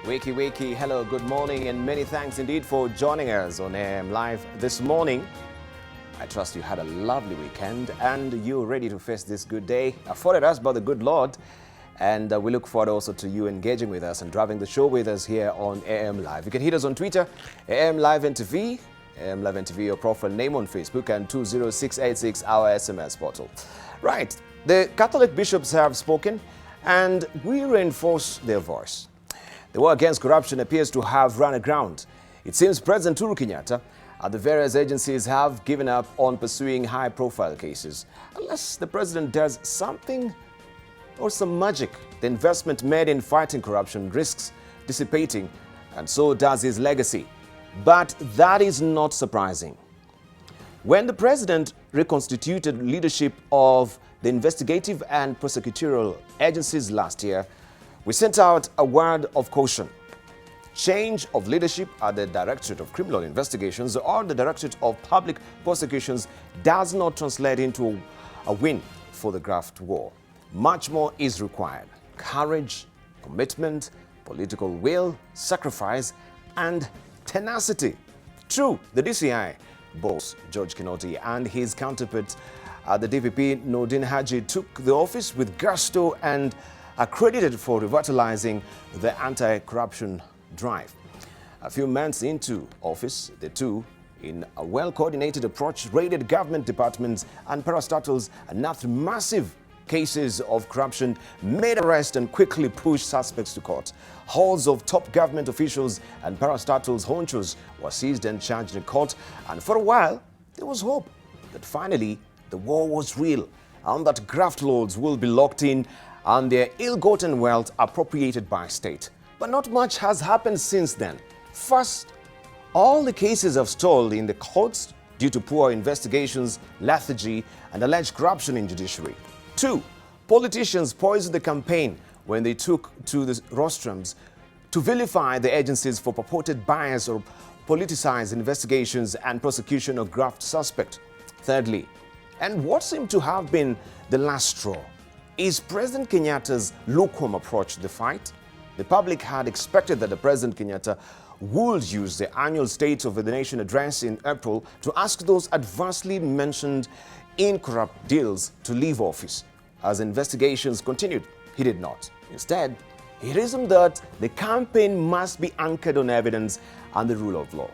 Wakey, wakey, hello, good morning, and many thanks indeed for joining us on AM Live this morning. I trust you had a lovely weekend and you're ready to face this good day afforded us by the good Lord. And we look forward also to you engaging with us and driving the show with us here on AM Live. You can hit us on Twitter, AM Live NTV, AM Live NTV, your profile name on Facebook, and 20686, our SMS portal. Right, the Catholic bishops have spoken and we reinforce their voice. The war against corruption appears to have run aground. It seems President Uhuru Kenyatta and the various agencies have given up on pursuing high-profile cases. Unless the president does something or some magic, the investment made in fighting corruption risks dissipating, and so does his legacy. But that is not surprising. When the president reconstituted leadership of the investigative and prosecutorial agencies last year, we sent out a word of caution. Change of leadership at the Directorate of Criminal Investigations or the Directorate of Public Prosecutions does not translate into a win for the graft war. Much more is required. Courage, commitment, political will, sacrifice, and tenacity. True, the DCI boss, George Kinoti, and his counterpart at the DPP, Nordin Haji, took the office with gusto and are credited for revitalizing the anti-corruption drive. A few months into office, the two, in a well-coordinated approach, raided government departments and parastatals, unearthed massive cases of corruption, made arrests and quickly pushed suspects to court. Halls of top government officials and parastatals honchos were seized and charged in court, and for a while, there was hope that finally the war was real and that graft lords will be locked in and their ill-gotten wealth appropriated by state. But not much has happened since then. First, all the cases have stalled in the courts due to poor investigations, lethargy, and alleged corruption in judiciary. Two, politicians poisoned the campaign when they took to the rostrums to vilify the agencies for purported bias or politicized investigations and prosecution of graft suspect. Thirdly, and what seemed to have been the last straw, is President Kenyatta's lukewarm approach to the fight. The public had expected that the President Kenyatta would use the annual State of the Nation address in April to ask those adversely mentioned in corrupt deals to leave office. As investigations continued, he did not. Instead, he reasoned that the campaign must be anchored on evidence and the rule of law.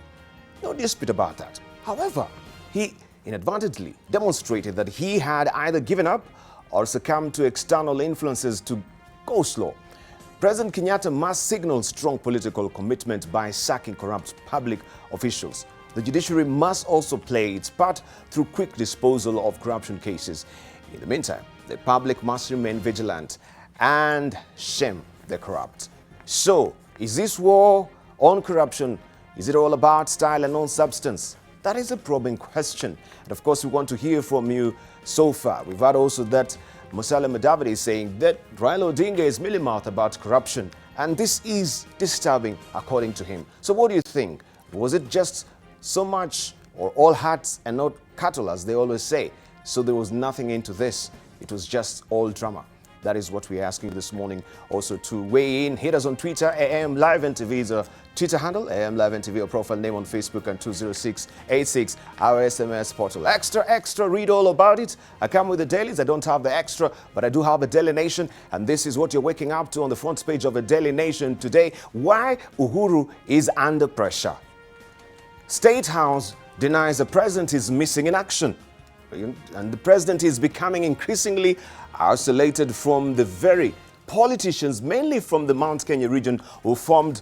No dispute about that. However, he inadvertently demonstrated that he had either given up or succumb to external influences to go slow. President Kenyatta must signal strong political commitment by sacking corrupt public officials. The judiciary must also play its part through quick disposal of corruption cases. In the meantime, the public must remain vigilant and shame the corrupt. So, is this war on corruption, is it all about style and non-substance? That is a probing question. And of course, we want to hear from you so far. We've heard also that Musalia Mudavadi is saying that Raila Odinga is mealy-mouthed about corruption, and this is disturbing according to him. So what do you think? Was it just so much or all hats and not cattle, as they always say? So there was nothing into this. It was just all drama. That is what we're asking this morning. Also to weigh in, hit us on Twitter, AM Live NTV is a Twitter handle, AM Live NTV, a profile name on Facebook, and 20686, our SMS portal. Extra, read all about it. I come with the dailies. I don't have the extra, but I do have a Daily Nation, and this is what you're waking up to on the front page of a Daily Nation today. Why Uhuru is under pressure. State House denies the president is missing in action. And the president is becoming increasingly isolated from the very politicians, mainly from the Mount Kenya region, who formed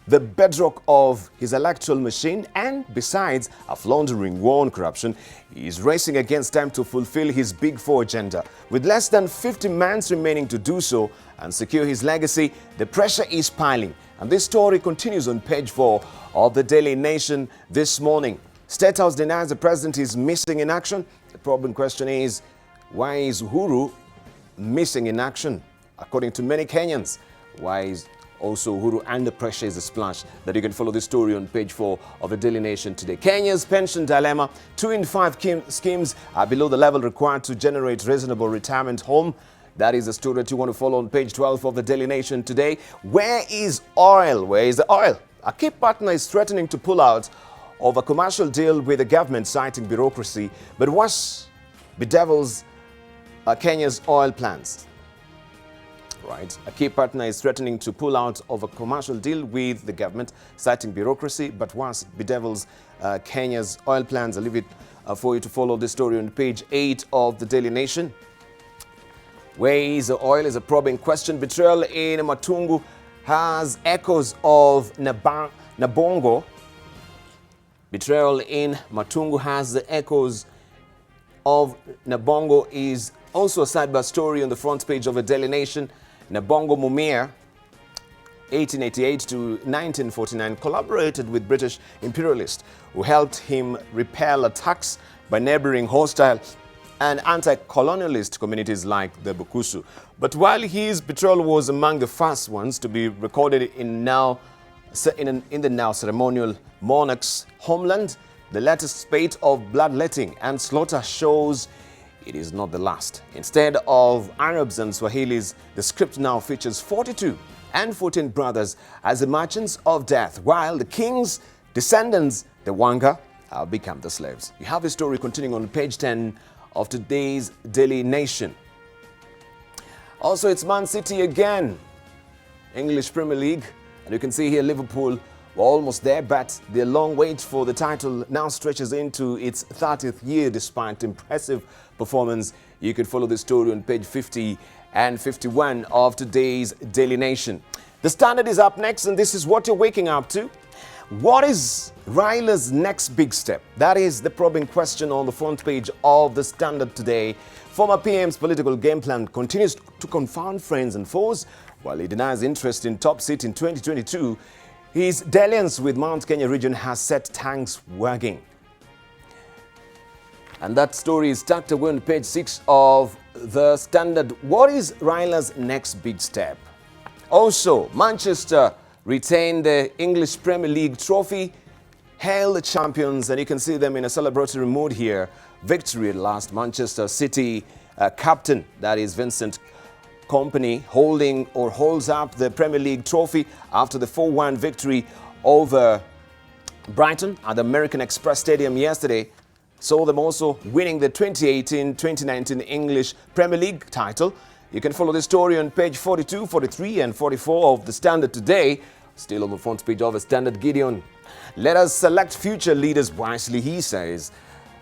the bedrock of his electoral machine. And besides a floundering war on corruption, he is racing against time to fulfill his Big Four agenda. With less than 50 months remaining to do so and secure his legacy, the pressure is piling. And this story continues on page 4 of the Daily Nation this morning. State House denies the president is missing in action. The problem question is, why is Uhuru missing in action? According to many Kenyans, why is also Uhuru under pressure is a splash? That you can follow this story on page 4 of the Daily Nation today. Kenya's pension dilemma. 2 in 5 schemes are below the level required to generate reasonable retirement home. That is the story that you want to follow on page 12 of the Daily Nation today. Where is oil? Where is the oil? A key partner is threatening to pull out of a commercial deal with the government, citing bureaucracy, but worse bedevils Kenya's oil plans. Right. A key partner is threatening to pull out of a commercial deal with the government, citing bureaucracy, but once bedevils Kenya's oil plans. I'll leave it for you to follow this story on page 8 of the Daily Nation. Where is the oil is a probing question. Betrayal in Matungu has echoes of Nabongo. Betrayal in Matungu has the echoes of Nabongo is also a sidebar story on the front page of the Daily Nation. Nabongo Mumia, 1888 to 1949, collaborated with British imperialists who helped him repel attacks by neighboring hostile and anti-colonialist communities like the Bukusu. But while his betrayal was among the first ones to be recorded in the now ceremonial monarch's homeland, the latest spate of bloodletting and slaughter shows it is not the last. Instead of Arabs and Swahilis, the script now features 42 and 14 brothers as the merchants of death, while the king's descendants, the Wanga, have become the slaves. You have the story continuing on page 10 of today's Daily Nation. Also, it's Man City again, English Premier League, and you can see here Liverpool were almost there, but the long wait for the title now stretches into its 30th year despite impressive performance. You could follow the story on page 50 and 51 of today's Daily Nation. The Standard is up next, and this is what you're waking up to. What is Raila's next big step? That is the probing question on the front page of the Standard today. Former PM's political game plan continues to confound friends and foes. While he denies interest in top seat in 2022, his dalliance with Mount Kenya region has set tanks wagging. And that story is tucked away on page 6 of the Standard. What is Raila's next big step? Also, Manchester retained the English Premier League trophy, hail the champions, and you can see them in a celebratory mood here. Victory at last. Manchester City captain, that is Vincent Kompany, holds up the Premier League trophy after the 4-1 victory over Brighton at the American Express Stadium yesterday. Saw them also winning the 2018-2019 English Premier League title. You can follow this story on page 42, 43 and 44 of the Standard today. Still on the front page of the Standard, Gideon. Let us select future leaders wisely, he says.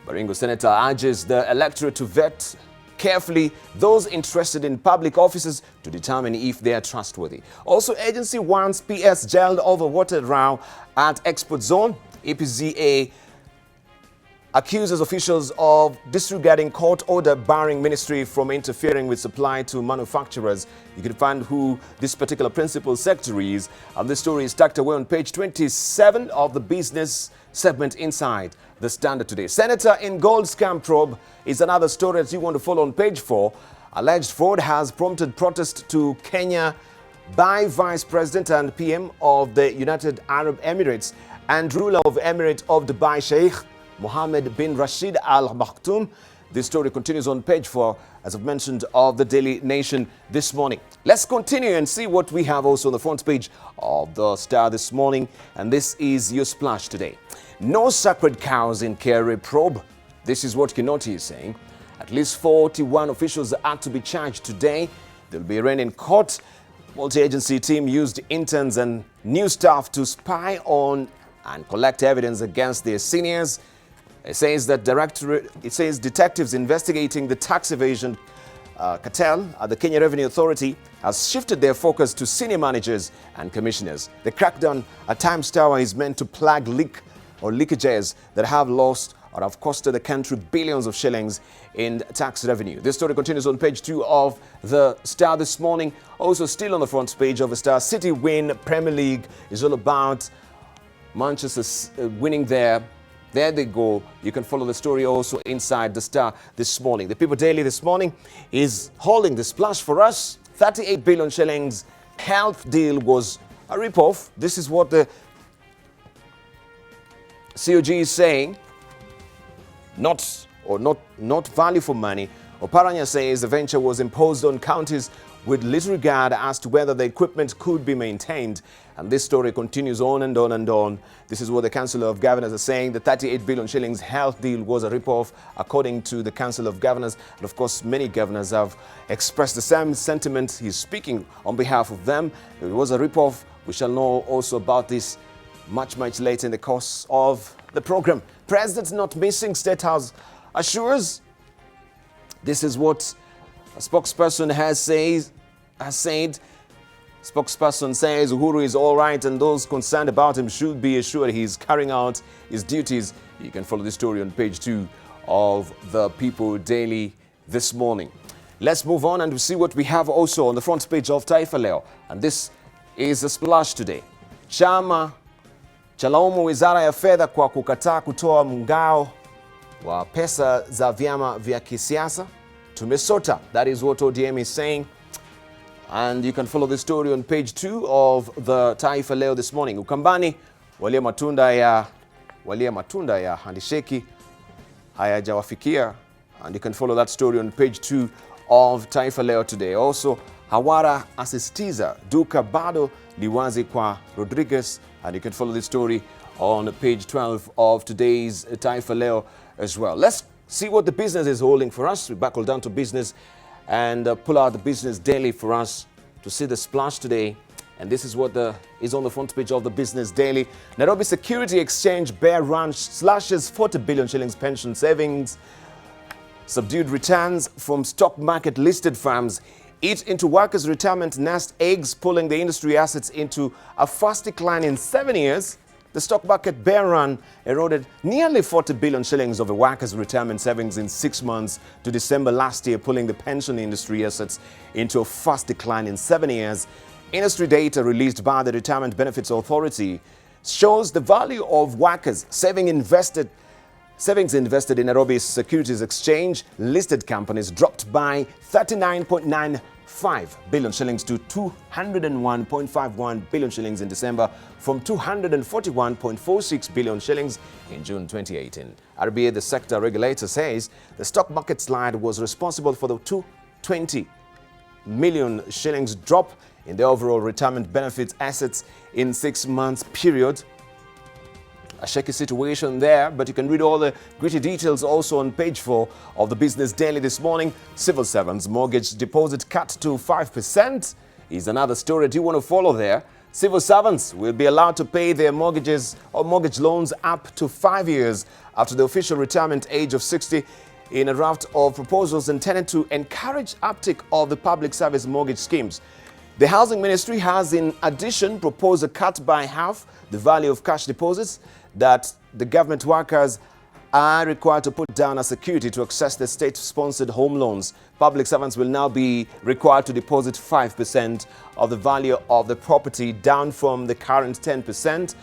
Baringo Senator urges the electorate to vet carefully those interested in public offices to determine if they are trustworthy. Also, agency wants PS jailed over water row at export zone. EPZA accuses officials of disregarding court order barring ministry from interfering with supply to manufacturers. You can find who this particular principal secretary is. And this story is tucked away on page 27 of the business segment inside the Standard today. Senator in gold scam probe is another story that you want to follow on page 4. Alleged fraud has prompted protest to Kenya by Vice President and PM of the United Arab Emirates and ruler of Emirate of Dubai, Sheikh Mohammed bin Rashid Al Maktoum. This story continues on page 4, as I've mentioned, of the Daily Nation this morning. Let's continue and see what we have also on the front page of the Star this morning. And this is your splash today. No sacred cows in Kere probe. This is what Kinoti is saying. At least 41 officials are to be charged today. They'll be arraigned in court. Multi-agency team used interns and new staff to spy on and collect evidence against their seniors. It says detectives investigating the tax evasion cartel at the Kenya Revenue Authority has shifted their focus to senior managers and commissioners. The crackdown at Times Tower is meant to plug leakages that have lost or have costed the country billions of shillings in tax revenue. This story continues on page 2 of the Star this morning. Also still on the front page of the Star, City win Premier League is all about Manchester winning there. There they go. You can follow the story also inside the Star this morning. The People Daily this morning is holding the splash for us. 38 billion shillings health deal was a rip-off. This is what the COG is saying. Not value for money. Oparanya says the venture was imposed on counties with little regard as to whether the equipment could be maintained. And this story continues on and on and on. This is what the Council of Governors are saying. The 38 billion shillings health deal was a rip-off, according to the Council of Governors. And of course, many governors have expressed the same sentiment. He's speaking on behalf of them. It was a rip-off. We shall know also about this much later in the course of the program. President not missing, State House assures. This is what a spokesperson has said. Spokesperson says Uhuru is all right and those concerned about him should be assured he's carrying out his duties. You can follow the story on page 2 of the People Daily this morning. Let's move on and see what we have also on the front page of Taifa Leo. And this is a splash today. Chama chalaumu Wizara ya Fedha kwa kukataa kutoa mgao wa pesa za vyama vya kisiasa. Tumesota. That is what ODM is saying. And you can follow the story on page 2 of the Taifa Leo this morning. Ukambani, walia matunda ya handisheki hayajawafikia. And you can follow that story on page 2 of Taifa Leo today. Also, Hawara asisitiza duka bado liwazi kwa Rodriguez. And you can follow the story on page 12 of today's Taifa Leo as well. Let's see what the business is holding for us. We buckle down to business and pull out the Business Daily for us to see the splash today. And this is what is on the front page of the Business Daily. Nairobi Security Exchange bear run slashes 40 billion shillings pension savings. Subdued returns from stock market listed firms eat into workers' retirement nest eggs, pulling the industry assets into a fast decline in 7 years. The stock market bear run eroded nearly 40 billion shillings of the workers' retirement savings in 6 months to December last year, pulling the pension industry assets into a fast decline in 7 years. Industry data released by the Retirement Benefits Authority shows the value of workers' savings invested in Nairobi Securities Exchange listed companies dropped by 39.95 billion shillings to 201.51 billion shillings in December from 241.46 billion shillings in June 2018. RBA, the sector regulator, says the stock market slide was responsible for the 220 million shillings drop in the overall retirement benefits assets in 6 months period. A shaky situation there, but you can read all the gritty details also on page 4 of the Business Daily this morning. Civil servants mortgage deposit cut to 5% is another story. Do you want to follow there? Civil servants will be allowed to pay their mortgages or mortgage loans up to 5 years after the official retirement age of 60 in a raft of proposals intended to encourage uptake of the public service mortgage schemes. The Housing Ministry has in addition proposed a cut by half the value of cash deposits that the government workers are required to put down as security to access the state-sponsored home loans. Public servants will now be required to deposit 5% of the value of the property, down from the current 10%.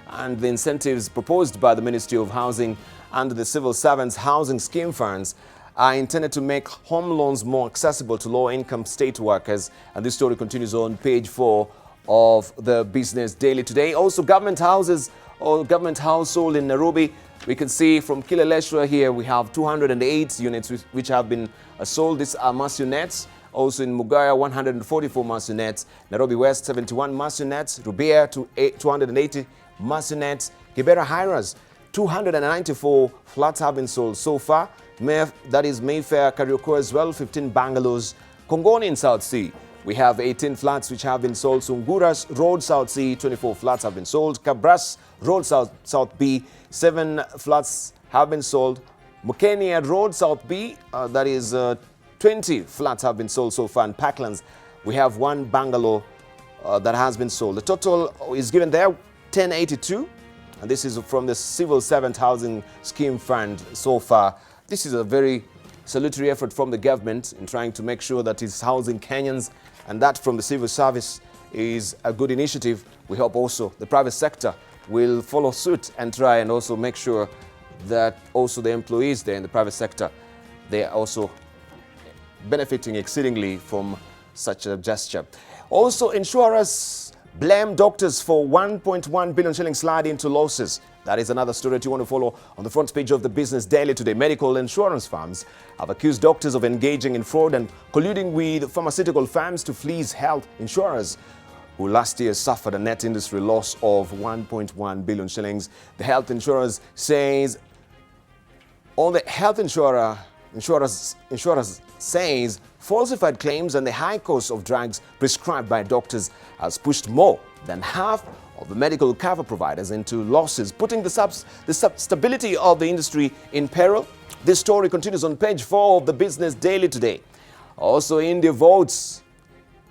And the incentives proposed by the Ministry of Housing under the Civil Servants Housing Scheme funds are intended to make home loans more accessible to low-income state workers. And this story continues on page 4 of the Business Daily today. Also, government houses or government household in Nairobi. We can see from Kileleshwa here we have 208 units which have been sold. These are mansionettes. Also in Mugaya, 144 mansionettes. Nairobi West, 71 mansionettes. Rubia, 280 mansionettes. Kibera Hiras, 294 flats have been sold so far. That is Mayfair, Kariokor as well, 15 bungalows. Kongoni in South Sea, we have 18 flats which have been sold. Sunguras Road, South Sea, 24 flats have been sold. Cabras Road, South B, 7 flats have been sold. Mukenia Road, South B, that is 20 flats have been sold so far. In Parklands, we have 1 bungalow that has been sold. The total is given there, 1082. And this is from the Civil Servant Housing Scheme Fund so far. This is a very salutary effort from the government in trying to make sure that it's housing Kenyans, and that from the civil service is a good initiative. We hope also the private sector will follow suit and try and also make sure that also the employees there in the private sector, they are also benefiting exceedingly from such a gesture. Also, insurers blame doctors for 1.1 billion shilling slide into losses. That is another story that you want to follow on the front page of the Business Daily today. Medical insurance firms have accused doctors of engaging in fraud and colluding with pharmaceutical firms to fleece health insurers, who last year suffered a net industry loss of 1.1 billion shillings. The health insurers says, insurers says falsified claims and the high cost of drugs prescribed by doctors has pushed more than half of the medical cover providers into losses, putting the stability of the industry in peril. This story continues on page 4 of the Business Daily today. Also, India votes.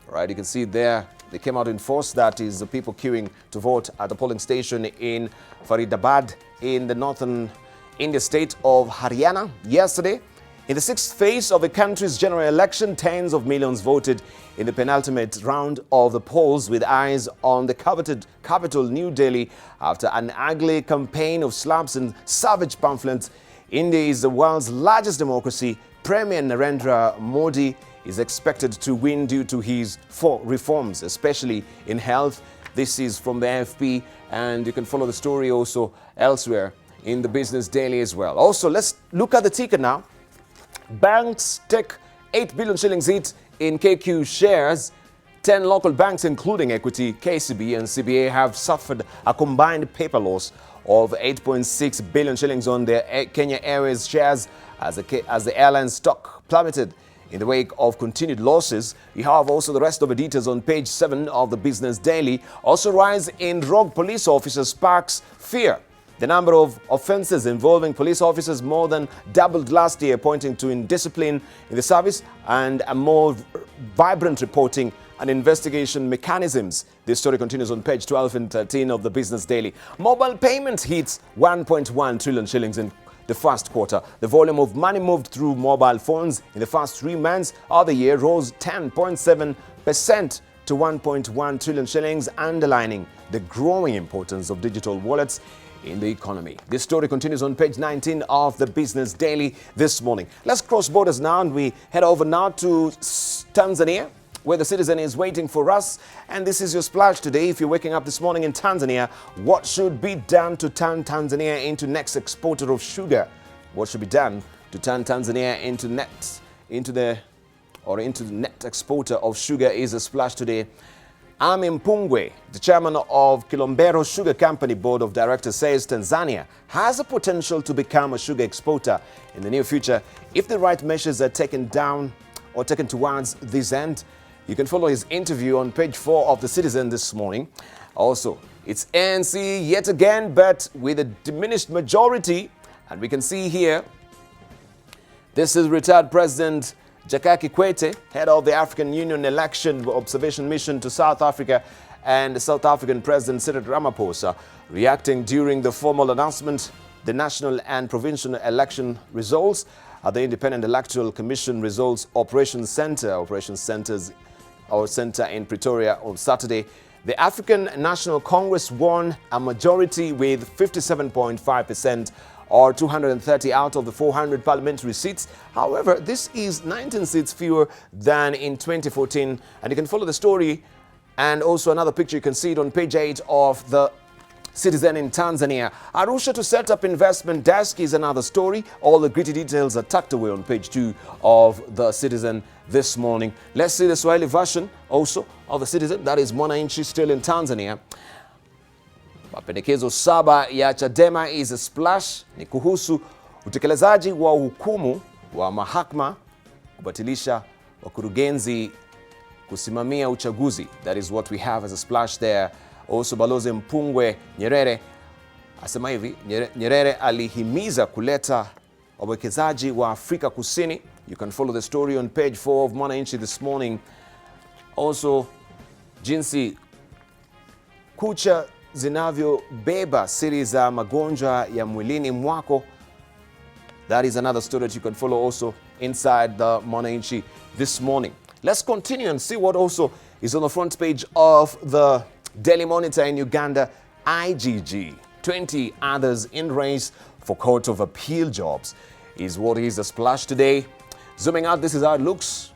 Right, you can see there, they came out in force. That is the people queuing to vote at the polling station in Faridabad in the northern India state of Haryana yesterday. In the sixth phase of the country's general election, tens of millions voted in the penultimate round of the polls, with eyes on the coveted capital New Delhi after an ugly campaign of slaps and savage pamphlets. India is the world's largest democracy. Premier Narendra Modi is expected to win due to his reforms, especially in health. This is from the AFP, and you can follow the story also elsewhere in the Business Daily as well. Also, let's look at the ticker now. Banks take 8 billion shillings each in KQ shares. 10 local banks, including Equity, KCB and CBA, have suffered a combined paper loss of 8.6 billion shillings on their Kenya Airways shares as the airline stock plummeted in the wake of continued losses. You have also the rest of the details on page 7 of the Business Daily. Also, rise in rogue police officers sparks fear. The number of offences involving police officers more than doubled last year, pointing to indiscipline in the service and a more vibrant reporting and investigation mechanisms. This story continues on page 12 and 13 of the Business Daily. Mobile payments hits 1.1 trillion shillings in the first quarter. The volume of money moved through mobile phones in the first 3 months of the year rose 10.7% to 1.1 trillion shillings, underlining the growing importance of digital wallets in the economy. This story continues on page 19 of the Business Daily this morning. Let's cross borders now, and we head over now to Tanzania, where the Citizen is waiting for us. And this is your splash today. If you're waking up this morning in Tanzania, what should be done to turn Tanzania into next exporter of sugar? What should be done to turn Tanzania into the net exporter of sugar is a splash today. Ami Mpungwe, the chairman of Kilombero Sugar Company Board of Directors, says Tanzania has the potential to become a sugar exporter in the near future if the right measures are taken towards this end. You can follow his interview on page 4 of the Citizen this morning. Also, it's ANC yet again, but with a diminished majority. And we can see here, this is retired President Jakaya Kikwete, head of the African Union Election Observation Mission to South Africa, and the South African President Cyril Ramaphosa, reacting during the formal announcement the national and provincial election results at the Independent Electoral Commission Results Operations Center in Pretoria on Saturday. The African National Congress won a majority with 57.5%. or 230 out of the 400 parliamentary seats. However, this is 19 seats fewer than in 2014. And you can follow the story and also another picture. You can see it on page 8 of the Citizen in Tanzania. Arusha to set up investment desk is another story. All the gritty details are tucked away on page 2 of the Citizen this morning. Let's see the Swahili version also of the Citizen. That is Mwananchi still in Tanzania. Mapendekezo 7 ya Chadema is a splash ni kuhusu utekelezaji wa hukumu wa mahakama kubatilisha wakurugenzi kusimamia uchaguzi. That is what we have as a splash there. Also, Balozi Mpungwe Nyerere asema hivi, Nyerere alihimiza kuleta wawekezaji wa Afrika Kusini. You can follow the story on page 4 of Mwananchi this morning. Also, jinsi kucha zinavyobeba siri za magonjwa ya mwilini mwako. That is another story that you can follow also inside the Mwananchi this morning. Let's continue and see what also is on the front page of the Daily Monitor in Uganda. IGG, 20 others in race for Court of Appeal jobs is what is the splash today. Zooming out, this is how it looks.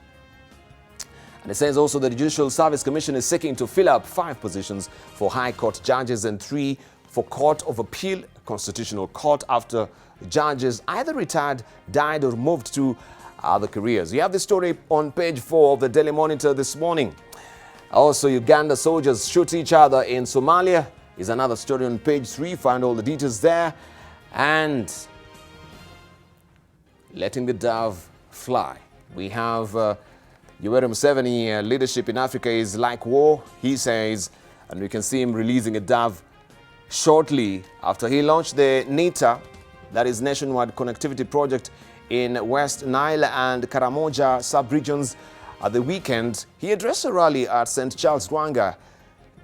And it says also that the Judicial Service Commission is seeking to fill up 5 positions for High Court judges and 3 for Court of Appeal Constitutional Court after judges either retired, died, or moved to other careers. You have the story on page 4 of the Daily Monitor this morning. Also, Uganda soldiers shoot each other in Somalia is another story on page 3. Find all the details there. And letting the dove fly. We have Yoweri Museveni, leadership in Africa is like war, he says, and we can see him releasing a dove shortly after he launched the NITA, that is Nationwide Connectivity Project, in West Nile and Karamoja sub-regions at the weekend. He addressed a rally at St. Charles Rwanga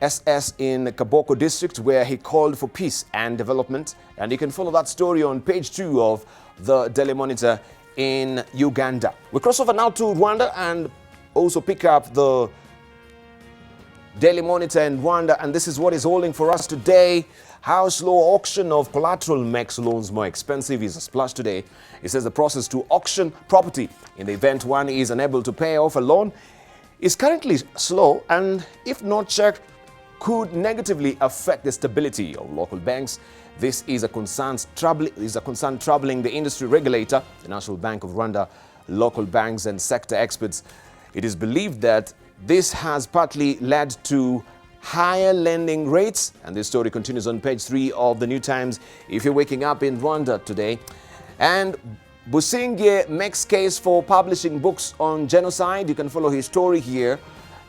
SS in Kaboko district, where he called for peace and development. And you can follow that story on page 2 of the Daily Monitor in Uganda. We cross over now to Rwanda and also pick up the Daily Monitor in Rwanda, and this is what is holding for us today. How slow auction of collateral makes loans more expensive is a splash today. It says the process to auction property in the event one is unable to pay off a loan is currently slow, and if not checked, could negatively affect the stability of local banks. This is a concern troubling the industry regulator, the National Bank of Rwanda, local banks and sector experts. It is believed that this has partly led to higher lending rates, and this story continues on page 3 of the New Times if you're waking up in Rwanda today. And Busingye makes case for publishing books on genocide. You can follow his story here.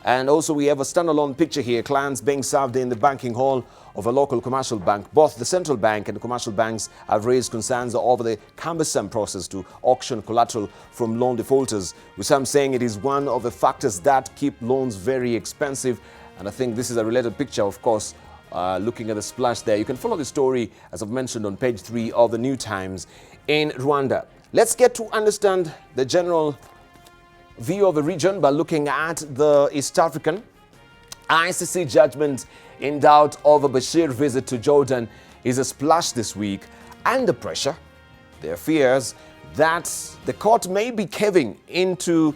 And also we have a standalone picture here, clients being served in the banking hall of a local commercial bank. Both the central bank and the commercial banks have raised concerns over the cumbersome process to auction collateral from loan defaulters, with some saying it is one of the factors that keep loans very expensive. And I think this is a related picture, of course, looking at the splash there. You can follow the story, as I've mentioned, on page 3 of the New Times in Rwanda. Let's get to understand the general view of the region by looking at the East African. ICC judgment in doubt over Bashir visit to Jordan is a splash this week. Under pressure, there are fears that the court may be giving into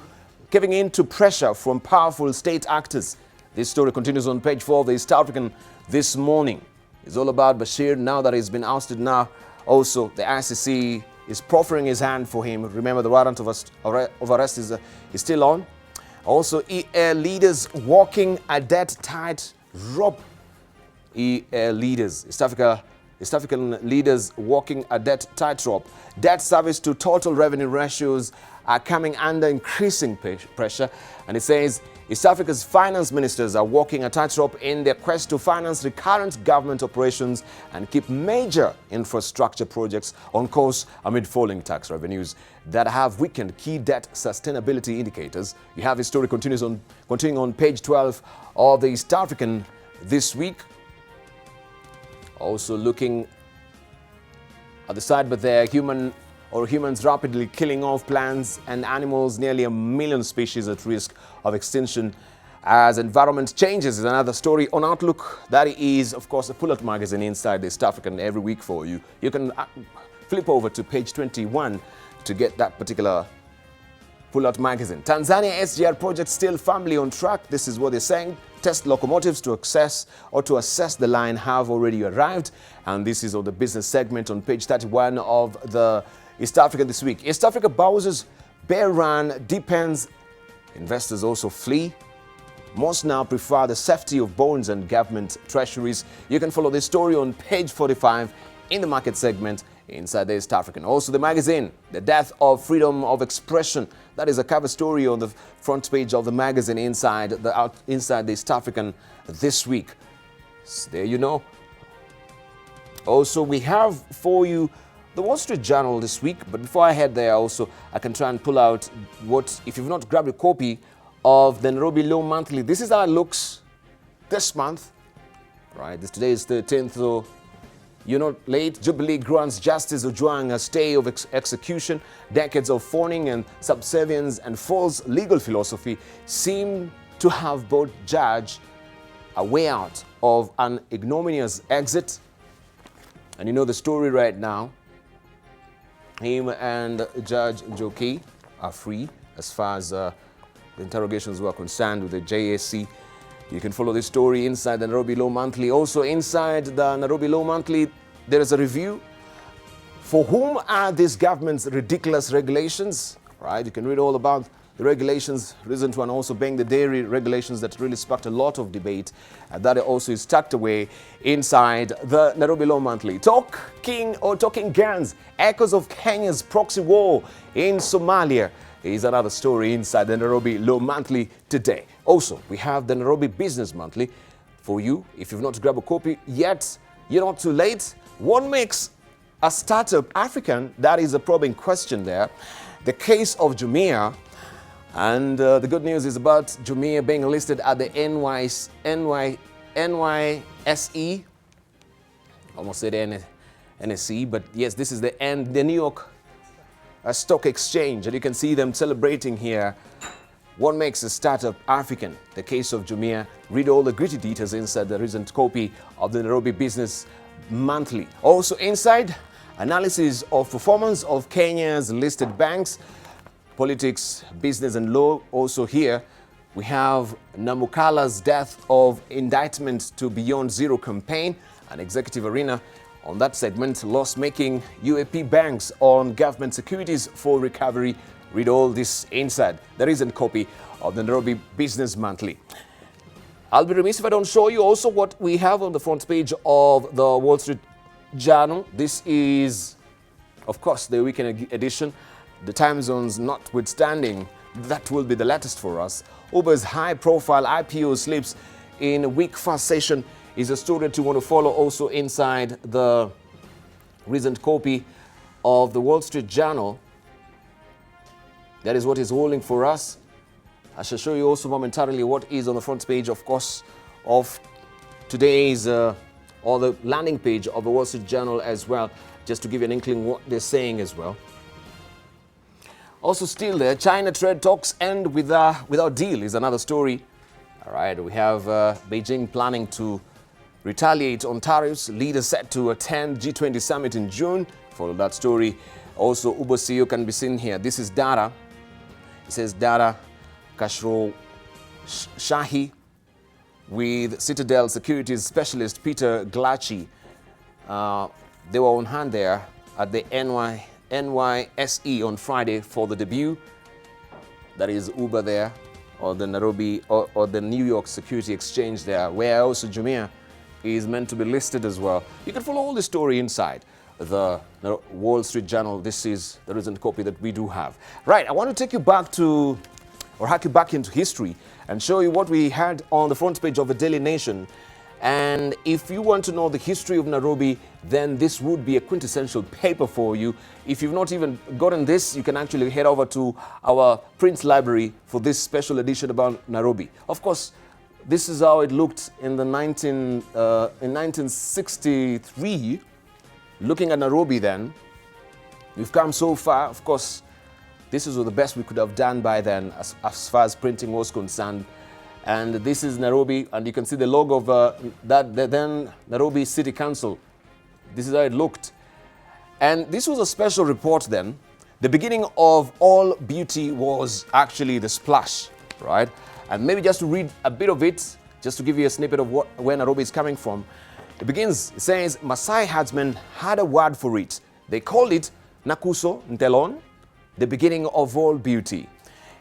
pressure from powerful state actors. This story continues on page 4 of the East African this morning. It's all about Bashir now that he's been ousted. Now also the ICC is proffering his hand for him. Remember, the warrant of arrest is still on. Also, Inea leaders walking a debt tight rope. Inea leaders, East African leaders walking a debt tightrope. Debt service to total revenue ratios are coming under increasing pressure, and it says East Africa's finance ministers are walking a tightrope in their quest to finance recurrent government operations and keep major infrastructure projects on course amid falling tax revenues that have weakened key debt sustainability indicators. You have this story continuing on page 12 of the East African this week. Also looking at the side, but there humans rapidly killing off plants and animals, nearly 1 million species at risk of extinction as environment changes is another story on Outlook. That is, of course, a pull-out magazine inside the East African every week for you. You can flip over to page 21 to get that particular pull-out magazine. Tanzania SGR project still firmly on track. This is what they're saying. Test locomotives to assess the line have already arrived. And this is on the business segment on page 31 of the East Africa this week. East Africa browsers bear run deepens. Investors also flee. Most now prefer the safety of bonds and government treasuries. You can follow this story on page 45 in the market segment inside the East African. Also the magazine, The Death of Freedom of Expression. That is a cover story on the front page of the magazine inside the East African this week. So there you know. Also, we have for you the Wall Street Journal this week, but before I head there, also I can try and pull out what, if you've not grabbed a copy of the Nairobi Law Monthly, this is how it looks this month, right? Today is the 10th, so you're not late. Jubilee grants Justice Ojwang a stay of execution. Decades of fawning and subservience and false legal philosophy seem to have brought Judge a way out of an ignominious exit. And you know the story right now. Him and Judge Njoki are free as far as the interrogations were concerned with the JSC. You can follow this story inside the Nairobi Law Monthly. Also inside the Nairobi Law Monthly, there is a review. For whom are these government's ridiculous regulations? Right, you can read all about the regulations. Recent one also being the dairy regulations that really sparked a lot of debate. And that also is tucked away inside the Nairobi Law Monthly. Talking guns, echoes of Kenya's proxy war in Somalia is another story inside the Nairobi Law Monthly today. Also, we have the Nairobi Business Monthly for you. If you've not grabbed a copy yet, you're not too late. What makes a startup African? That is a probing question there. The case of Jumia, and the good news is about Jumia being listed at the NYSE, almost said NSE, but yes, this is the New York Stock Exchange, and you can see them celebrating here. What makes a startup African? The case of Jumia. Read all the gritty details inside the recent copy of the Nairobi Business Monthly. Also inside, analysis of performance of Kenya's listed banks, politics, business and law. Also here, we have Namukala's death of indictment to Beyond Zero campaign, an executive arena. On that segment, loss-making UAP banks on government securities for recovery. Read all this inside the recent copy of the Nairobi Business Monthly. I'll be remiss if I don't show you also what we have on the front page of the Wall Street Journal. This is, of course, the weekend edition. The time zones notwithstanding, that will be the latest for us. Uber's high-profile IPO slips in a week first session is a story that you want to follow also inside the recent copy of the Wall Street Journal. That is what is holding for us. I shall show you also momentarily what is on the front page, of course, of today's or the landing page of the Wall Street Journal as well, just to give you an inkling what they're saying as well. Also still there, China trade talks end without deal is another story. All right, we have Beijing planning to retaliate on tariffs. Leaders set to attend G20 summit in June. Follow that story. Also, Uber CEO can be seen here. This is Dara. It says Dara Kashro Shahi with Citadel Securities specialist Peter Glachi. They were on hand there at the NYSE on Friday for the debut. That is Uber there, or the Nairobi or the New York Security Exchange there, where also Jumia is meant to be listed as well. You can follow all the story inside the Wall Street Journal. This is the recent copy that we do have. Right, I want to take you back to, or hack you back into history and show you what we had on the front page of the Daily Nation. And if you want to know the history of Nairobi, then this would be a quintessential paper for you. If you've not even gotten this, you can actually head over to our print library for this special edition about Nairobi. Of course, this is how it looked in 1963. Looking at Nairobi then, we've come so far. Of course, this is the best we could have done by then as far as printing was concerned. And this is Nairobi, and you can see the logo of the then Nairobi City Council. This is how it looked. And this was a special report then. The beginning of all beauty was actually the splash, right? And maybe just to read a bit of it, just to give you a snippet of where Nairobi is coming from. It begins, it says, Maasai herdsmen had a word for it. They called it Nakuso Ntelon, the beginning of all beauty.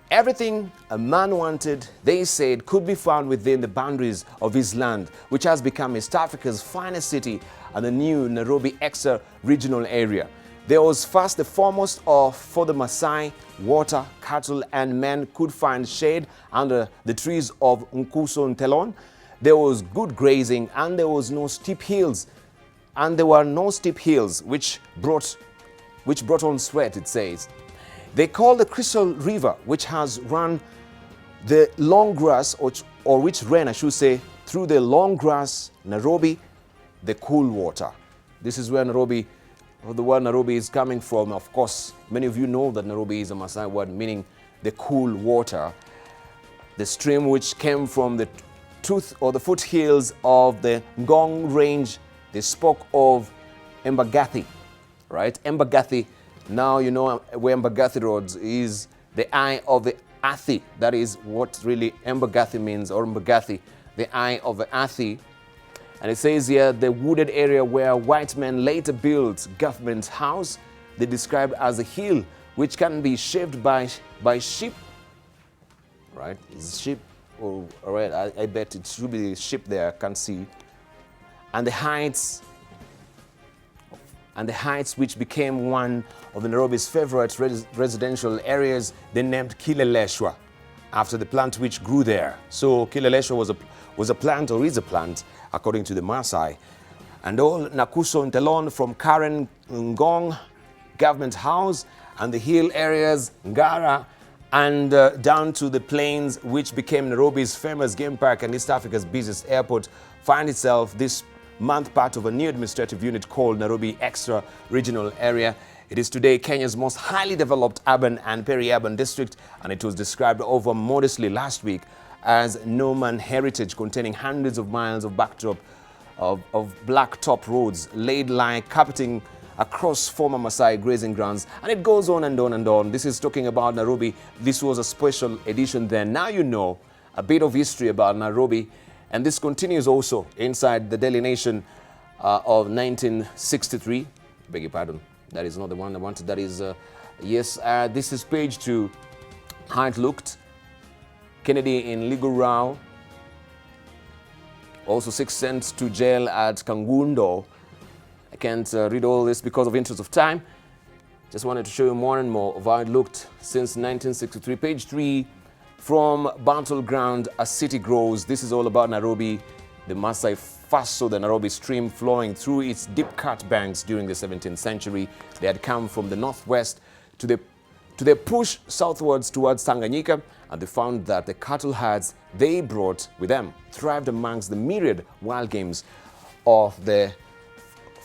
Everything a man wanted, they said, could be found within the boundaries of his land, which has become East Africa's finest city and the new Nairobi Extra regional area. There was first the foremost for the Maasai, water, cattle, and men could find shade under the trees of Nkuso Ntelon. There was good grazing, and there was no steep hills, and there were no steep hills which brought on sweat, it says. They call the Crystal River, which has run the long grass, or which ran, I should say, through the long grass, Nairobi, the cool water. This is where Nairobi, or the word Nairobi is coming from. Of course, many of you know that Nairobi is a Maasai word meaning the cool water. The stream which came from the tooth or the foothills of the Ngong Range, they spoke of Embagathi, right? Embagathi. Now you know where Embagathi Road is, the eye of the Athi. That is what really Embagathi means, or Embagathi, the eye of the Athi. And it says here, the wooded area where white men later built Government House, they described as a hill which can be shaped by sheep, right? Is sheep, or right? I bet it should be sheep there, I can't see. And the heights which became one of the Nairobi's favorite residential areas, they named Kileleshwa after the plant which grew there. So Kileleshwa was a plant, or is a plant, according to the Maasai. And all Nakuso Ntelon from Karen Ngong Government House and the hill areas, Ngara, and down to the plains which became Nairobi's famous game park and East Africa's busiest airport, find itself this month part of a new administrative unit called Nairobi Extra Regional Area. It is today Kenya's most highly developed urban and peri-urban district, and it was described over modestly last week as no-man heritage, containing hundreds of miles of backdrop of blacktop roads laid like carpeting across former Maasai grazing grounds. And it goes on and on and on. This is talking about Nairobi. This was a special edition then. Now you know a bit of history about Nairobi. And this continues also inside the Daily Nation of 1963. Beg your pardon. That is not the one I wanted. That is, this is page 2. How it looked. Kennedy in legal row. Also 6 sent to jail at Kangundo. I can't read all this because of interest of time. Just wanted to show you more and more of how it looked since 1963. Page 3. From battleground, a city grows. This is all about Nairobi. The Maasai first saw the Nairobi stream flowing through its deep-cut banks during the 17th century. They had come from the northwest to the push southwards towards Tanganyika, and they found that the cattle herds they brought with them thrived amongst the myriad wild games of the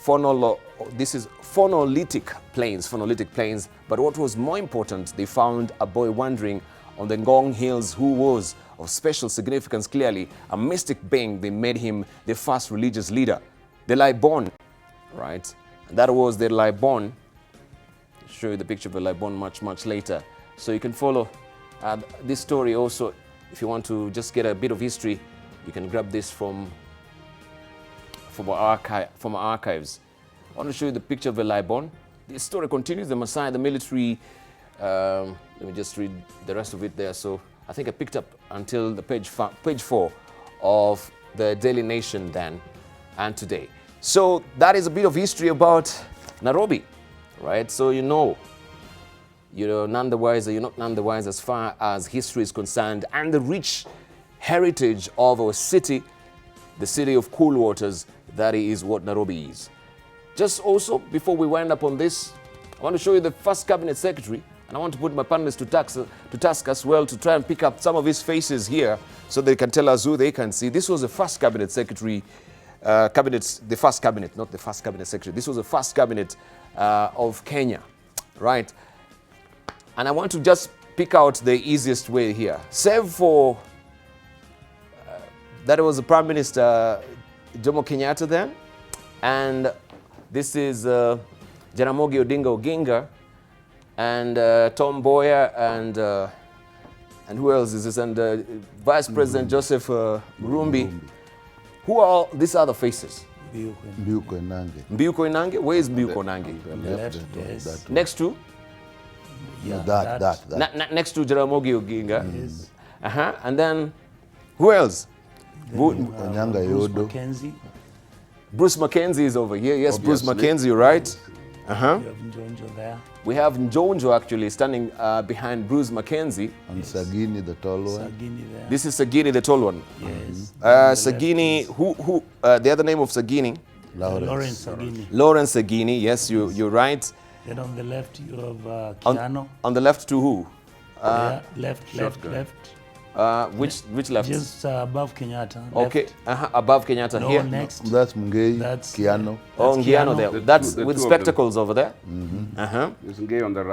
phonolotic plains. But what was more important, they found a boy wandering on the Ngong Hills who was of special significance, clearly a mystic being. They made him the first religious leader, the Libon, right? And that was the Libon. I'll show you the picture of the Libon much later. So you can follow this story also. If you want to just get a bit of history, you can grab this from our archives. I want to show you the picture of the Libon. This story continues. The Maasai, the military. Let me just read the rest of it there. So I think I picked up until the page 4 of the Daily Nation then and today. So that is a bit of history about Nairobi, right? So you're none the wiser, you're not none the wiser as far as history is concerned, and the rich heritage of our city, the city of cool waters. That is what Nairobi is. Just also, before we wind up on this, I want to show you the first cabinet secretary. And I want to put my panelists to task as well to try and pick up some of his faces here so they can tell us who they can see. This was the first cabinet secretary, the first cabinet, not the first cabinet secretary. This was the first cabinet of Kenya, right? And I want to just pick out the easiest way here. Save for, that was the Prime Minister Jomo Kenyatta then. And this is Jaramogi Odinga Oginga. And Tom Mboya, and who else is this? And Vice President Joseph Murumbi. Who are all these other faces? Mbiuko Enange. Mbiuko Enange? Where is Mbiuko Enange? Yes. Next to? Yeah, that. Next to Jaramogi Oginga. Yes. And then, who else? Onyanga Yodo. Mackenzie. Bruce Mackenzie is over here. Yes, Obviously. Bruce Mackenzie, right? We have Njonjo there. We have Njonjo actually standing behind Bruce Mackenzie. And Sagini, the tall one. Sagini there. This is Sagini, the tall one. Yes. Sagini, who the other name of Sagini? Lawrence Sagini. Lawrence Sagini, yes, you're right. Then on the left you have Kiano. On the left to who? Left. Which left? Just above Kenyatta. Okay, above Kenyatta no, here. Next. That's Mungei, That's Kiano. Oh, Kiano there. That's with spectacles over there. There's Ngei on the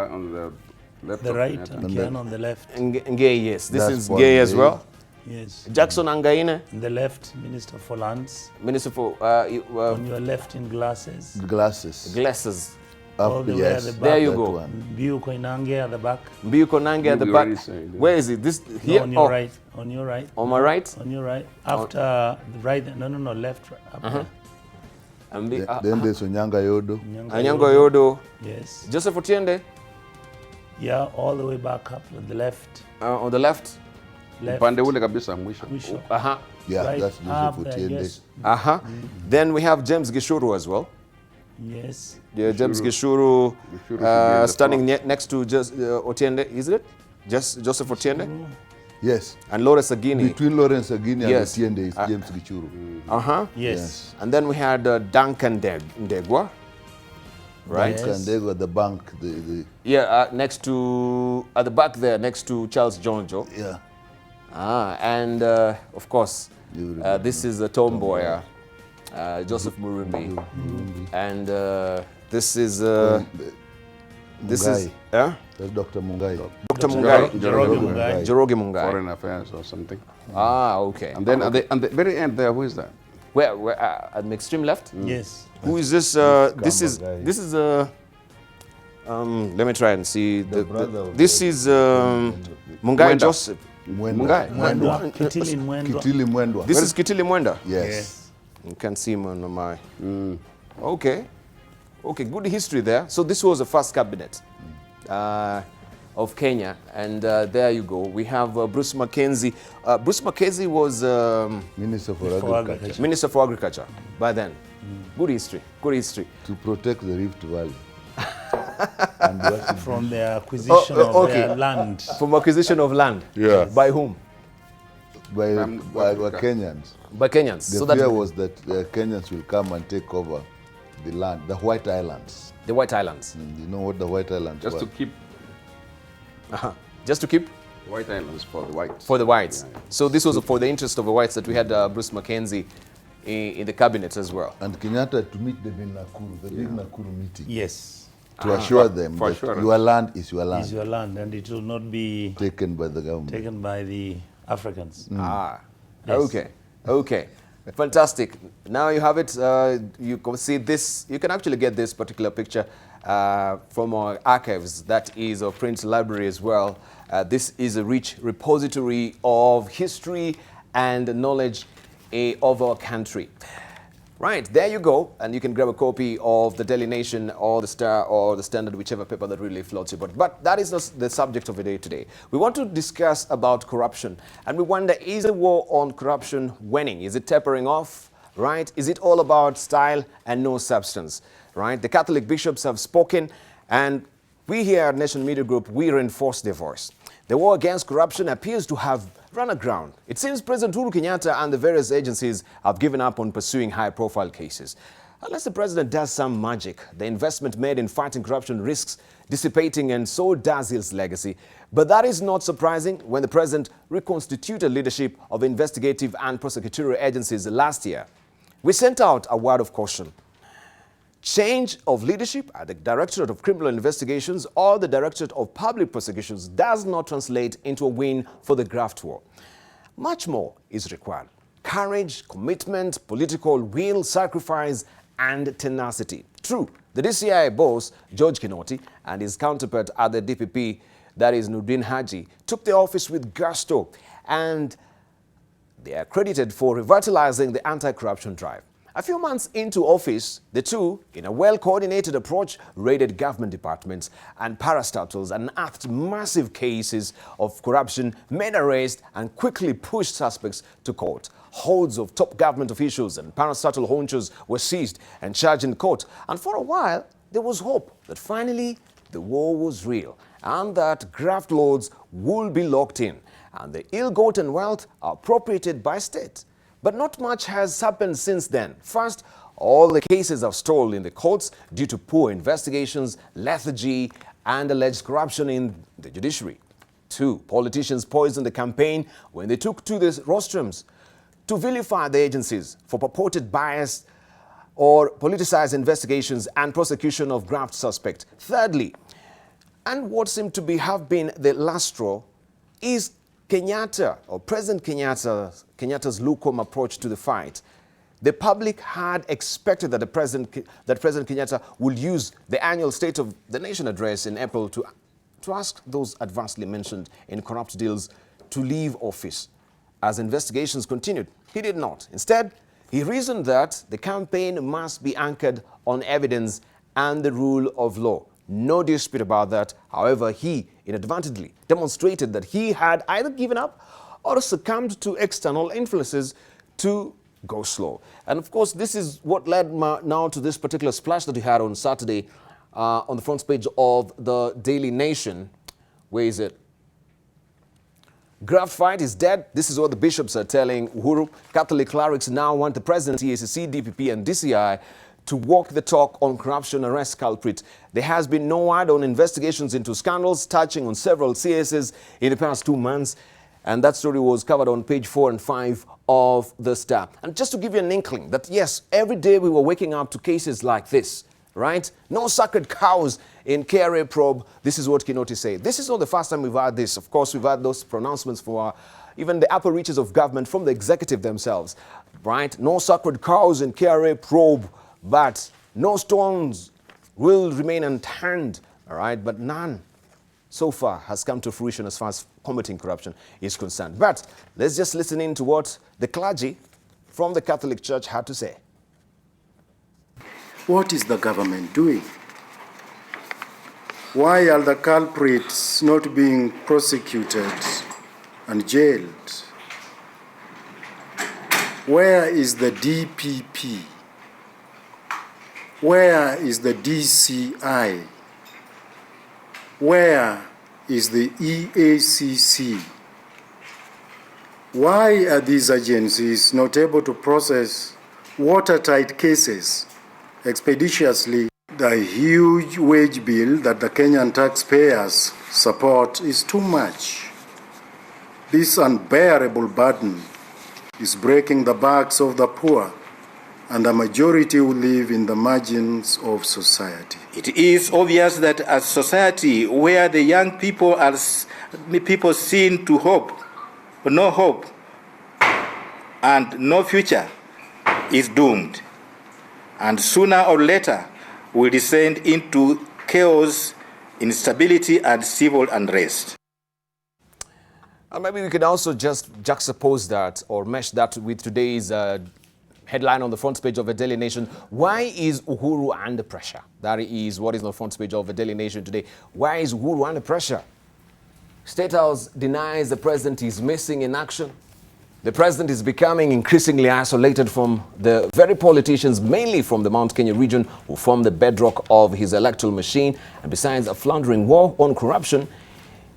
left. The right, and Kiano on the left. Ngei, yes. This is Ngei as well. Yes. Jackson Angaine. On the left, Minister for Lands. Minister for... on your left in glasses. Glasses. Glasses. All the way at yes, the back. There you that go. one. Mbiu Koinange at the back. Mbiu Konange at the You back. already said it. Where is it? This No, here? on your right. On your right. On my right? On your right. After the right. No, left. Up there. Then there's Onyanga Yodo. Anyango Yodo. Yes. Joseph Otiende Yeah, all the way back up to the left. on the left. Left. Upande ule kabisa mwisho. Mwisho. Yeah, Right that's up Joseph there, Otiende. yes. Then we have James Gishuru as well. Yes. Yeah, James Gishuru Gishuru should be in the standing front. next to just Otiende, is it? Just Joseph Otiende Yes. and Lawrence Agini. Between Lawrence Agini Yes. and Otiende is James Gichuru. Yes. And then we had Duncan Ndegwa, right? Yes. And they got the bank. The Yeah, next to at the back there, next to Charles Jonjo. yeah. And of course, You remember. this is the tomboy, Joseph Murumbi, and this is Mungai. That's Dr. Mungai. Dr. Mungai, Joroge Mungai. Joroge Mungai. Foreign affairs or something. Okay. And then at the very end there, who is that? Where at the extreme left? Yes. Who is this? This is Mungai. this is let me try and see. brother of This is Mungai Mwenda. Joseph. Mwenda. Mwendwa. Kitili Mwendwa. Kitili Mwendwa. This is Kitili Mwenda. Yes. You can see him on my. Okay. Okay, good history there. So this was the first cabinet of Kenya, and there you go. We have Bruce Mackenzie. Bruce Mackenzie was Minister for For Agriculture. Minister for Agriculture by then. Good history. Good history. To protect the Rift Valley. And what From the acquisition of okay. their land. From acquisition of land. Yeah. By whom? by Kenyans. By Kenyans. The So fear that was that Kenyans will come and take over the land, the White Islands. the White Islands. You know what the White Islands Just were? to keep Just to keep the White Islands for the whites. for the whites. Yeah, yeah. So this was for the interest of the whites that we had Bruce Mackenzie in the cabinet as well. And Kenyatta to meet them in Nakuru, the big Nakuru meeting, Yes. to assure them For that assurance. your land is your land, Is your land, and it will not be taken by the government. taken by the Africans. Ah, Yes. okay, okay. Fantastic. Now you have it. You can see this. You can actually get this particular picture from our archives. That is our print library as well. This is a rich repository of history and knowledge of our country. Right, there you go, and you can grab a copy of the Daily Nation or the Star or the Standard, whichever paper that really floats your boat. But that is not the subject of the day today. We want to discuss about corruption, and we wonder, is the war on corruption waning? Is it tapering off, right? Is it all about style and no substance, right? The Catholic bishops have spoken, and we here at Nation Media Group, we reinforce their voice. The war against corruption appears to have run aground. It seems President Uhuru Kenyatta and the various agencies have given up on pursuing high-profile cases. Unless the president does some magic, the investment made in fighting corruption risks dissipating, and so does his legacy. But that is not surprising when the president reconstituted leadership of investigative and prosecutorial agencies last year. We sent out a word of caution. Change of leadership at the Directorate of Criminal Investigations or the Directorate of Public Prosecutions does not translate into a win for the graft war. Much more is required. Courage, commitment, political will, sacrifice, and tenacity. True, the DCI boss, George Kinoti, and his counterpart at the DPP, that is Nurdin Haji, took the office with gusto, and they are credited for revitalizing the anti-corruption drive. A few months into office, the two, in a well-coordinated approach, raided government departments and parastatals, unearthed massive cases of corruption, made arrests, and quickly pushed suspects to court. Hordes of top government officials and parastatal honchos were seized and charged in court. And for a while, there was hope that finally the war was real and that graft lords would be locked in and the ill-gotten wealth appropriated by state. But not much has happened since then. First, all the cases are stalled in the courts due to poor investigations, lethargy, and alleged corruption in the judiciary. Two, politicians poisoned the campaign when they took to the rostrums to vilify the agencies for purported bias or politicized investigations and prosecution of graft suspects. Thirdly, and what seemed to have been the last straw, is Kenyatta, or President Kenyatta's lukewarm approach to the fight. The public had expected that President Kenyatta would use the annual State of the Nation address in April to ask those adversely mentioned in corrupt deals to leave office. As investigations continued, he did not. Instead, he reasoned that the campaign must be anchored on evidence and the rule of law. No dispute about that. However, he inadvertently demonstrated that he had either given up or succumbed to external influences to go slow. And of course, this is what led now to this particular splash that we had on Saturday on the front page of the Daily Nation. Where is it? Graft fight is dead. This is what the bishops are telling Uhuru. Catholic clerics now want the president, EACC, DPP and DCI to walk the talk on corruption, arrest culprit. There has been no word on investigations into scandals touching on several CSs in the past 2 months. And that story was covered on page 4 and 5 of the Star. And just to give you an inkling that, yes, every day we were waking up to cases like this, right? No sacred cows in KRA probe. This is what Kinoti said. This is not the first time we've had this. Of course, we've had those pronouncements for even the upper reaches of government from the executive themselves, right? No sacred cows in KRA probe, but no stones will remain unturned, all right? But none so far has come to fruition as far as combating corruption is concerned. But let's just listen in to what the clergy from the Catholic Church had to say. What is the government doing? Why are the culprits not being prosecuted and jailed? Where is the DPP? Where is the DCI? Where is the EACC? Why are these agencies not able to process watertight cases expeditiously? The huge wage bill that the Kenyan taxpayers support is too much. This unbearable burden is breaking the backs of the poor and the majority who live in the margins of society. It is obvious that a society where the young people are people seen to no hope, and no future is doomed, and sooner or later will descend into chaos, instability, and civil unrest. And maybe we could also just juxtapose that or mesh that with today's headline on the front page of the Daily Nation. Why is Uhuru under pressure? That is what is on the front page of the Daily Nation today. Why is Uhuru under pressure? State House denies the president is missing in action. The president is becoming increasingly isolated from the very politicians, mainly from the Mount Kenya region, who form the bedrock of his electoral machine. And besides a floundering war on corruption,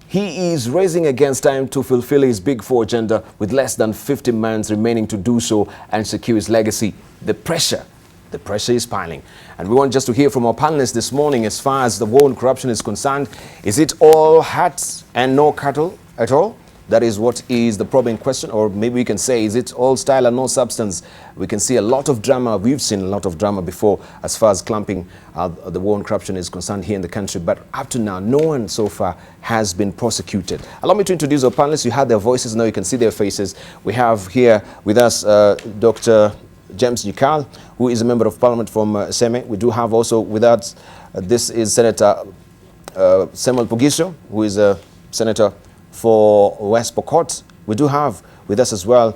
he is racing against time to fulfill his Big Four agenda with less than 50 months remaining to do so and secure his legacy. The pressure is piling. And we want just to hear from our panelists this morning as far as the war on corruption is concerned. Is it all hats and no cattle at all? That is what is the probing question, or maybe we can say, is it all style and no substance? We can see a lot of drama. We've seen a lot of drama before as far as clamping the war on corruption is concerned here in the country. But up to now, no one so far has been prosecuted. Allow me to introduce our panelists. You had their voices, now you can see their faces. We have here with us Dr. James Nyikal, who is a member of parliament from Seme. We do have also with us, this is Senator Samuel Pugiso, who is a senator for West Pokot. We do have with us as well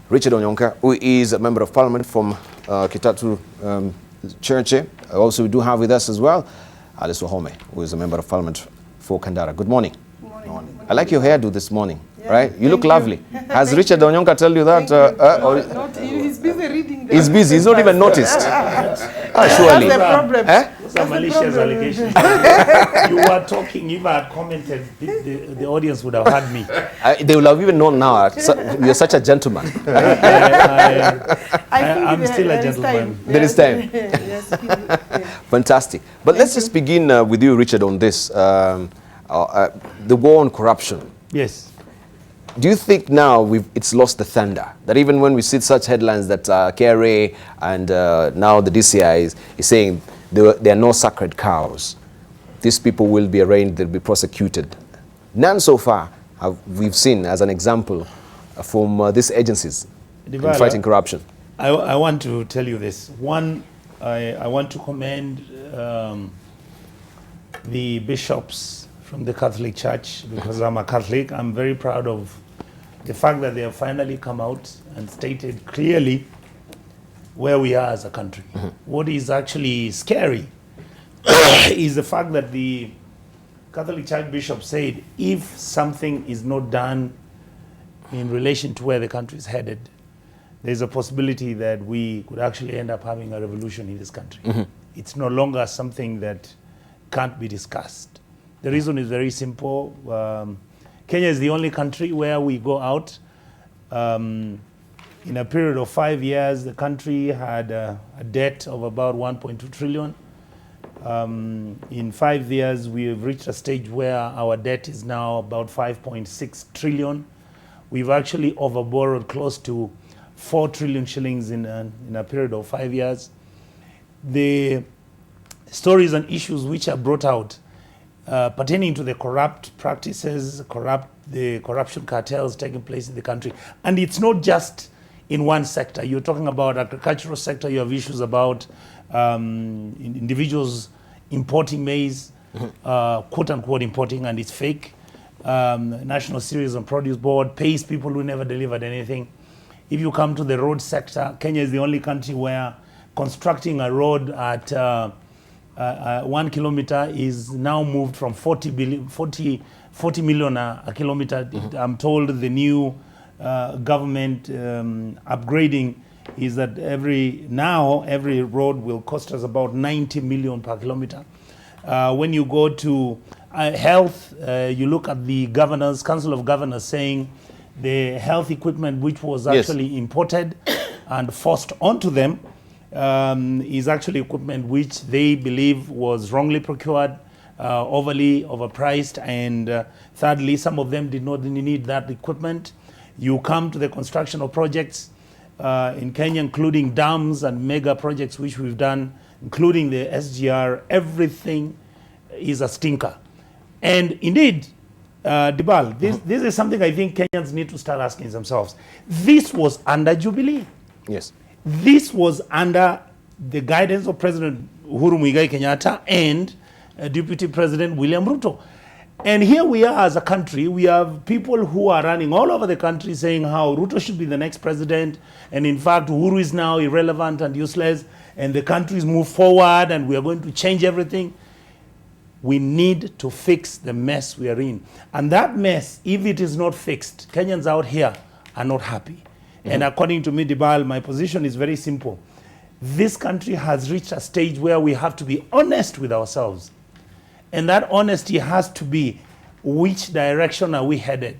Richard Onyonka, who is a member of parliament from Kitatu Church. Also, we do have with us as well Alice Wahome, who is a member of parliament for Kandara. Good morning. Good morning. I like your hairdo this morning, Yeah, right? You look lovely. Has Richard Onyonka tell you that? He's busy reading the He's busy. He's not even noticed. Surely. That's the problem. Those are malicious allegations. You were talking, if I had commented, the audience would have had me. They will have even known now. You're such a gentleman. I'm still a gentleman. There is time. Yes, Fantastic. But let's just begin with you, Richard, on this. The war on corruption. Yes. Do you think now it's lost the thunder? That even when we see such headlines that KRA and now the DCI is saying there are no sacred cows. These people will be arraigned, they'll be prosecuted. None so far we've seen as an example from these agencies in fighting corruption. I want to tell you this. One, I want to commend the bishops from the Catholic Church, because I'm a Catholic. I'm very proud of the fact that they have finally come out and stated clearly where we are as a country. What is actually scary is the fact that the Catholic Church bishop said if something is not done in relation to where the country is headed, there's a possibility that we could actually end up having a revolution in this country. It's no longer something that can't be discussed. The reason is very simple. Kenya is the only country where we go out. In a period of 5 years, the country had a debt of about 1.2 trillion. In 5 years, we have reached a stage where our debt is now about 5.6 trillion. We've actually overborrowed close to 4 trillion shillings in a period of 5 years. The stories and issues which are brought out pertaining to the corrupt practices, the corruption cartels taking place in the country. And it's not just in one sector. You're talking about agricultural sector, you have issues about individuals importing maize, quote unquote importing, and it's fake. National Cereals and Produce Board pays people who never delivered anything. If you come to the road sector, Kenya is the only country where constructing a road at 1 kilometer is now moved from 40 million a kilometer. I'm told the new government upgrading is that every road will cost us about 90 million per kilometer. When you go to health, you look at the governors, Council of Governors saying the health equipment which was actually imported and forced onto them is actually equipment which they believe was wrongly procured, overly overpriced, and thirdly, some of them did not need that equipment. You come to the construction of projects in Kenya, including dams and mega projects which we've done, including the SGR, everything is a stinker. And indeed, Debarl, this is something I think Kenyans need to start asking themselves. This was under Jubilee. Yes. This was under the guidance of President Uhuru Muigai Kenyatta and Deputy President William Ruto. And here we are as a country, we have people who are running all over the country saying how Ruto should be the next president, and in fact Uhuru is now irrelevant and useless, and the country's move forward and we are going to change everything. We need to fix the mess we are in. And that mess, if it is not fixed, Kenyans out here are not happy. And according to me, Debarl, my position is very simple. This country has reached a stage where we have to be honest with ourselves. And that honesty has to be, which direction are we headed?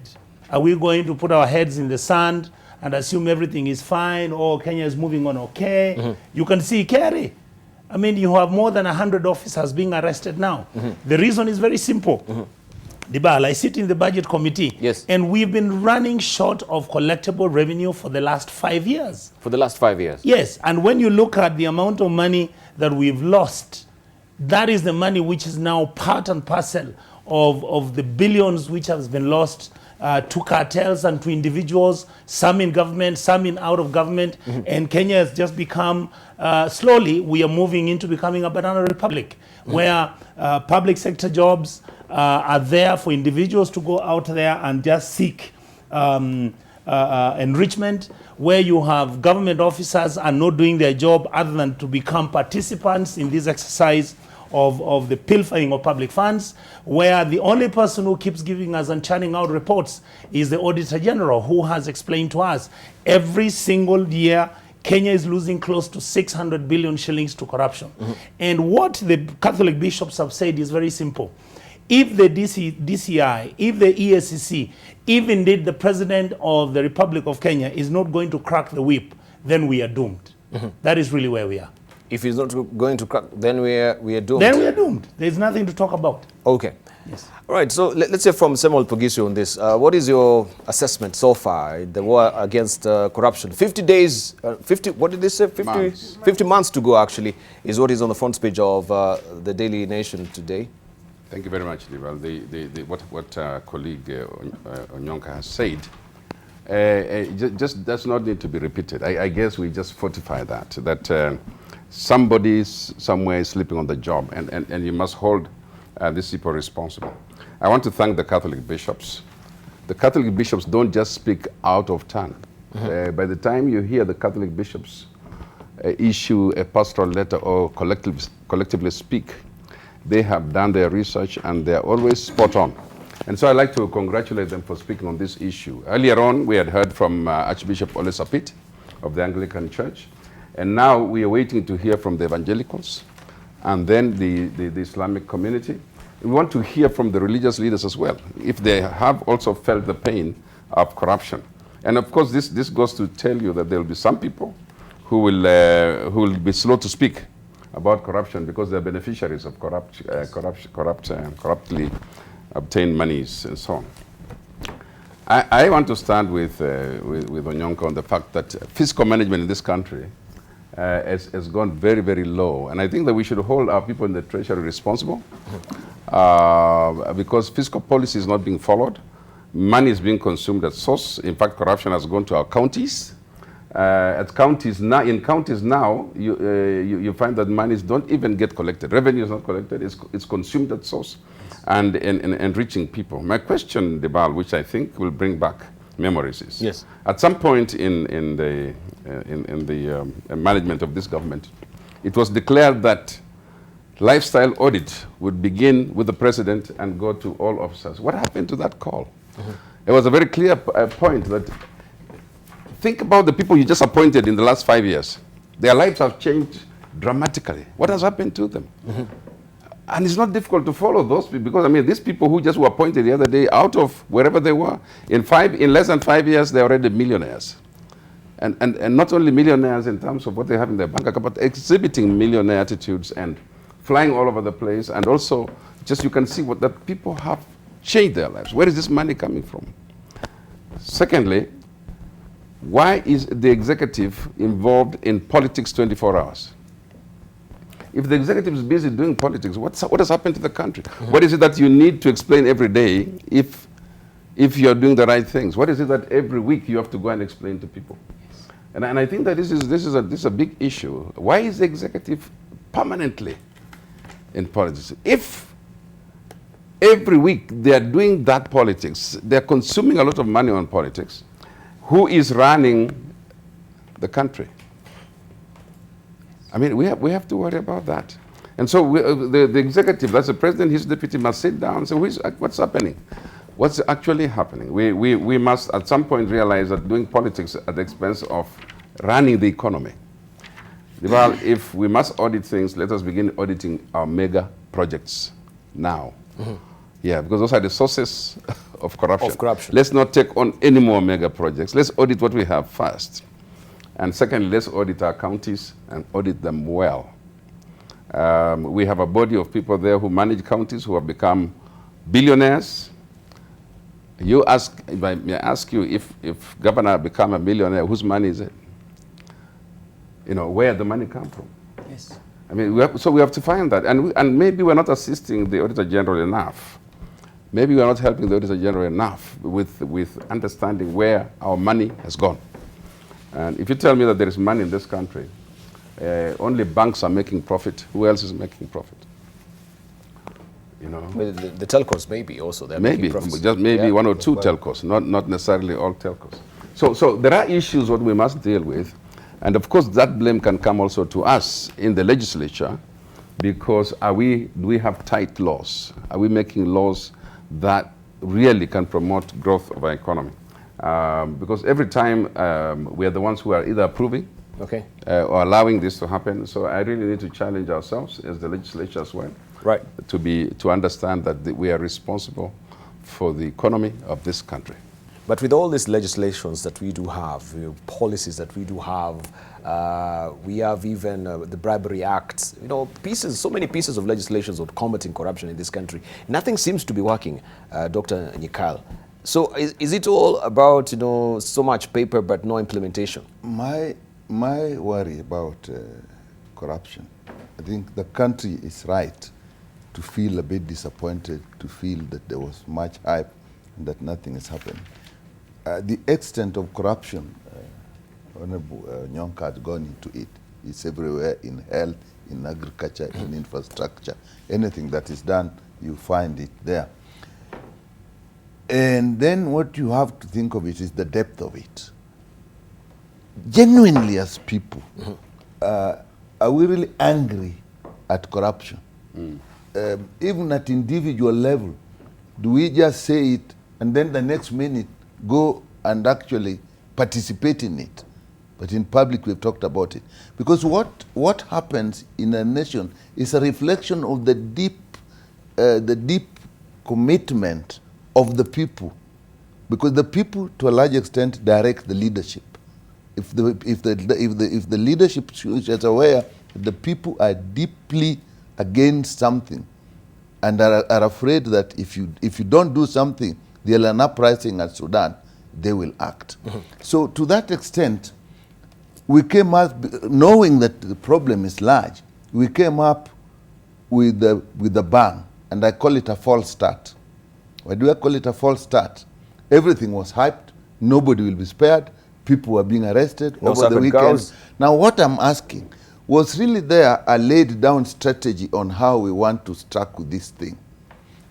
Are we going to put our heads in the sand and assume everything is fine, or Kenya is moving on okay? You can see Kerry. I mean, you have more than 100 officers being arrested now. The reason is very simple. Debarl, I sit in the budget committee, and we've been running short of collectible revenue for the last 5 years. For the last 5 years? Yes, and when you look at the amount of money that we've lost, that is the money which is now part and parcel of the billions which has been lost to cartels and to individuals, some in government, some in out of government. And Kenya has just become, slowly, we are moving into becoming a banana republic, where public sector jobs are there for individuals to go out there and just seek enrichment, where you have government officers are not doing their job other than to become participants in this exercise of the pilfering of public funds, where the only person who keeps giving us and churning out reports is the Auditor General, who has explained to us every single year Kenya is losing close to 600 billion shillings to corruption. And what the Catholic bishops have said is very simple. If the DCI, if the EACC, if indeed the President of the Republic of Kenya is not going to crack the whip, then we are doomed. That is really where we are. If he's not going to crack, then we are doomed. Then we are doomed. There's nothing to talk about. Okay. Yes. All right. So let's hear from Samuel Pogisio on this. What is your assessment so far in the war against corruption? 50 days, 50. What did they say? 50 months. 50 months to go. Actually, is what is on the front page of the Daily Nation today. Thank you very much, Debarl. What colleague Onyonka has said just does not need to be repeated. I guess we just fortify that somebody somewhere is sleeping on the job, and you must hold these people responsible. I want to thank the Catholic bishops. The Catholic bishops don't just speak out of turn. By the time you hear the Catholic bishops issue a pastoral letter or collectively speak, they have done their research and they're always spot on. And so I'd like to congratulate them for speaking on this issue. Earlier on, we had heard from Archbishop Ole Sapit of the Anglican Church, and now we are waiting to hear from the evangelicals and then the Islamic community. We want to hear from the religious leaders as well, if they have also felt the pain of corruption. And of course, this goes to tell you that there will be some people who will be slow to speak about corruption because they're beneficiaries of corruptly obtained monies and so on. I want to stand with Onyonka on the fact that fiscal management in this country has gone very, very low. And I think that we should hold our people in the treasury responsible because fiscal policy is not being followed. Money is being consumed at source. In fact, corruption has gone to our counties. In counties now, you find that monies don't even get collected. Revenue is not collected. It's consumed at source and enriching people. My question, Debarl, which I think will bring back memories, is yes. At some point in the management of this government, it was declared that lifestyle audit would begin with the president and go to all officers. What happened to that call? It was a very clear point that think about the people you just appointed in the last 5 years. Their lives have changed dramatically. What has happened to them? And it's not difficult to follow those people because, I mean, these people who just were appointed the other day out of wherever they were, in less than 5 years, they're already millionaires. And not only millionaires in terms of what they have in their bank account, but exhibiting millionaire attitudes and flying all over the place. And also, just you can see that people have changed their lives. Where is this money coming from? Secondly, why is the executive involved in politics 24 hours? If the executive is busy doing politics, what has happened to the country? What is it that you need to explain every day if you're doing the right things? What is it that every week you have to go and explain to people? Yes. And I think that this is a big issue. Why is the executive permanently in politics? If every week they are doing that politics, they're consuming a lot of money on politics, who is running the country? I mean, we have to worry about that. And so the executive, that's the president, his deputy must sit down and say, what's happening? What's actually happening? We must at some point realize that doing politics at the expense of running the economy. Well, if we must audit things, let us begin auditing our mega projects now. Yeah, because those are the sources of corruption. Let's not take on any more mega projects. Let's audit what we have first. And secondly, let's audit our counties and audit them well. We have a body of people there who manage counties who have become billionaires. If I may ask you, if governor become a millionaire, whose money is it? You know, where the money come from? Yes. I mean, we have to find that. And maybe we're not assisting the Auditor General enough. Maybe we're not helping the Auditor General enough with understanding where our money has gone. And if you tell me that there is money in this country, only banks are making profit, who else is making profit? You know? Well, the telcos maybe also. They're making profits. Just maybe one or two telcos, not necessarily all telcos. So there are issues what we must deal with. And of course, that blame can come also to us in the legislature, because do we have tight laws? Are we making laws that really can promote growth of our economy? Because every time we are the ones who are either approving or allowing this to happen. So I really need to challenge ourselves as the legislature as well, right, to understand that we are responsible for the economy of this country. But with all these legislations that we do have, policies that we do have, we have even the Bribery Act, so many pieces of legislation on combating corruption in this country. Nothing seems to be working, Dr. Nyikal. So is it all about, so much paper but no implementation? My worry about corruption, I think the country is right to feel a bit disappointed, to feel that there was much hype and that nothing is happening. The extent of corruption, Honorable Nyonka had gone into it. It's everywhere, in health, in agriculture, in infrastructure. Anything that is done, you find it there. And then what you have to think of it is the depth of it. Genuinely as people, are we really angry at corruption? Even at individual level, do we just say it and then the next minute go and actually participate in it? But in public, we've talked about it. Because what happens in a nation is a reflection of the deep commitment of the people. Because the people, to a large extent, direct the leadership. If the leadership is aware that the people are deeply against something and are afraid that if you don't do something, there'll an uprising at Sudan, they will act. So to that extent, we came up, knowing that the problem is large, we came up with the bang, and I call it a false start. Why do I call it a false start? Everything was hyped, nobody will be spared, people were being arrested over the weekend. Girls. Now what I'm asking, was really there a laid down strategy on how we want to strike with this thing?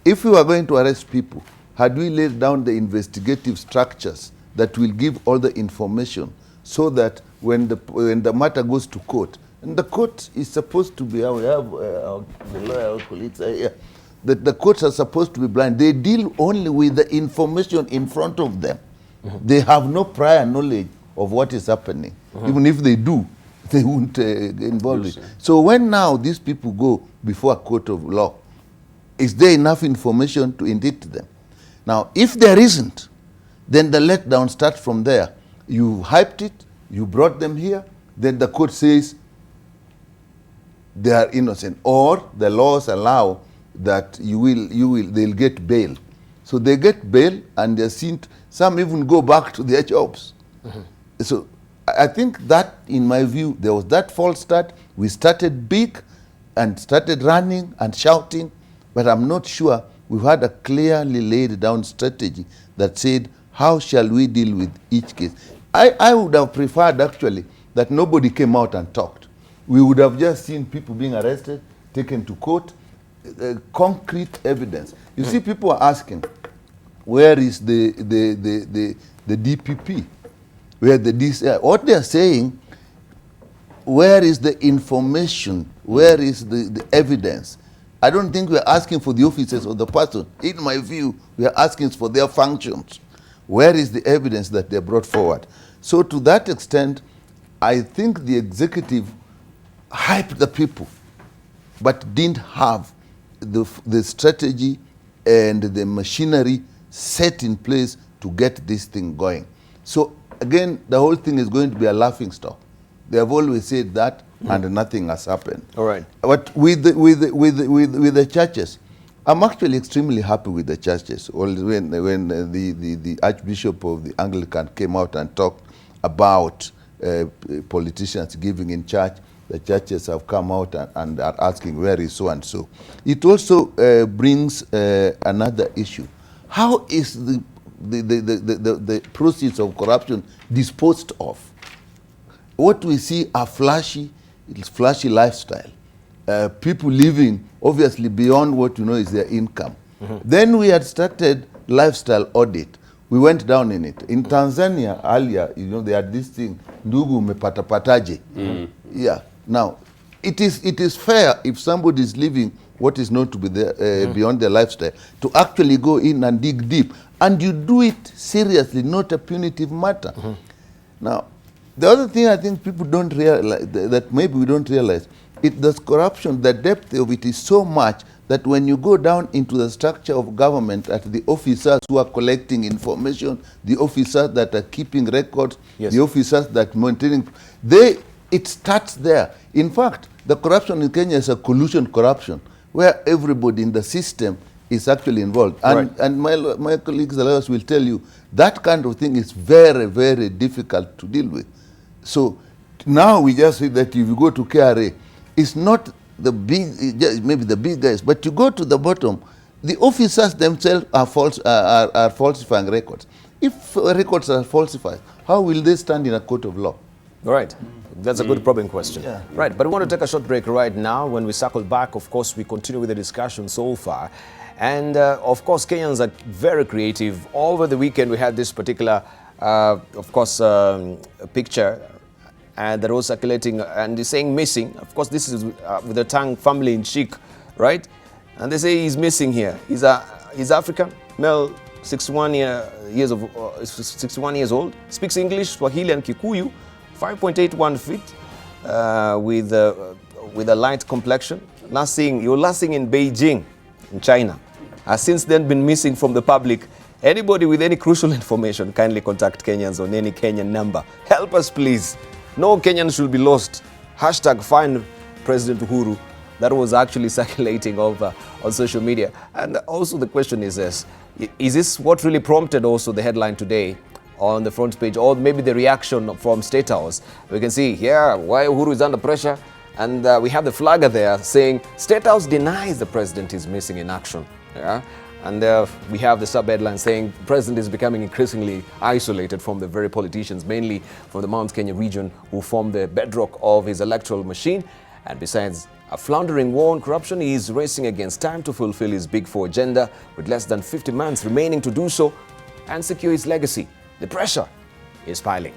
If we were going to arrest people, had we laid down the investigative structures that will give all the information so that when the matter goes to court, and the court is supposed to be, we have the lawyer colleagues here, that the courts are supposed to be blind. They deal only with the information in front of them. They have no prior knowledge of what is happening. Even if they do, they won't get involved in it. So when now these people go before a court of law, is there enough information to indict them? Now, if there isn't, then the letdown starts from there. You hyped it, you brought them here, then the court says they are innocent, or the laws allow that they'll get bail. So they get bail, and they're seen. Some even go back to their jobs. So I think that, in my view, there was that false start. We started big and started running and shouting, but I'm not sure we've had a clearly laid down strategy that said, how shall we deal with each case? I would have preferred, actually, that nobody came out and talked. We would have just seen people being arrested, taken to court, concrete evidence. You see, people are asking, where is the DPP? Where the DC? What they are saying, where is the information? Where is the evidence? I don't think we are asking for the officers or the person. In my view, we are asking for their functions. Where is the evidence that they brought forward? So to that extent, I think the executive hyped the people, but didn't have the strategy and the machinery set in place to get this thing going. So again, the whole thing is going to be a laughing stock. They have always said that, and nothing has happened. All right. But with the churches, I'm actually extremely happy with the churches. When the Archbishop of the Anglican came out and talked about politicians giving in church, the churches have come out and are asking, where is so and so? It also brings another issue. How is the proceeds of corruption disposed of? What we see are flashy lifestyle. People living obviously beyond what is their income. Then we had started lifestyle audit. We went down in it. In Tanzania earlier, they had this thing, ndugu umepata pataje. Yeah. Now, it is fair if somebody is living what is known to be there, beyond their lifestyle, to actually go in and dig deep. And you do it seriously, not a punitive matter. Now, the other thing I think people don't realize, that maybe we don't realize, the corruption, the depth of it is so much that when you go down into the structure of government, at the officers who are collecting information, the officers that are keeping records, the officers that are maintaining, it starts there. In fact, the corruption in Kenya is a collusion corruption, where everybody in the system is actually involved. And my colleagues will tell you, that kind of thing is very, very difficult to deal with. So now we just say that if you go to KRA, it's not the big, maybe the big guys, but you go to the bottom, the officers themselves are falsifying records. If records are falsified, how will they stand in a court of law? All right. That's a good probing question. Yeah. Right. But we want to take a short break right now. When we circle back, of course, we continue with the discussion so far. And of course, Kenyans are very creative. Over the weekend, we had this particular, of course, picture that was circulating and is saying missing. Of course, this is with the Tang family in Sheikh, right? And they say he's missing here. He's African, male, 61 years old, speaks English, Swahili, and Kikuyu. 5.81 feet with a light complexion. You were last seen in Beijing, in China. Has since then been missing from the public. Anybody with any crucial information, kindly contact Kenyans on any Kenyan number. Help us, please. No Kenyans should be lost. Hashtag find President Uhuru. That was actually circulating over on social media. And also the question is this, is this what really prompted also the headline today on the front page, or maybe the reaction from State House? We can see here why Uhuru is under pressure, and we have the flagger there saying State House denies the president is missing in action. Yeah? And we have the sub-headline saying president is becoming increasingly isolated from the very politicians, mainly from the Mount Kenya region, who form the bedrock of his electoral machine. And besides a floundering war on corruption, he is racing against time to fulfill his Big Four agenda, with less than 50 months remaining to do so and secure his legacy. The pressure is piling.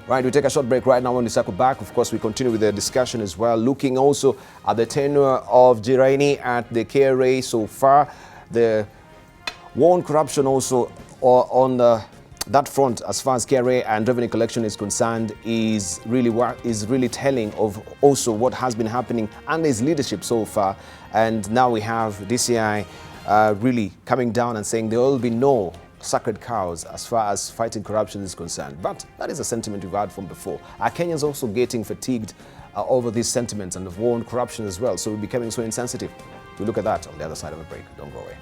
Right, we take a short break right now. When we circle back, of course, we continue with the discussion as well, looking also at the tenure of Jiraini at the KRA so far. The war on corruption also on that front, as far as KRA and revenue collection is concerned, is really telling of also what has been happening under his leadership so far. And now we have DCI really coming down and saying there will be no sacred cows as far as fighting corruption is concerned. But that is a sentiment we've heard from before. Are Kenyans also getting fatigued over these sentiments and the war on corruption as well? So we're becoming so insensitive. We look at that on the other side of the break. Don't go away.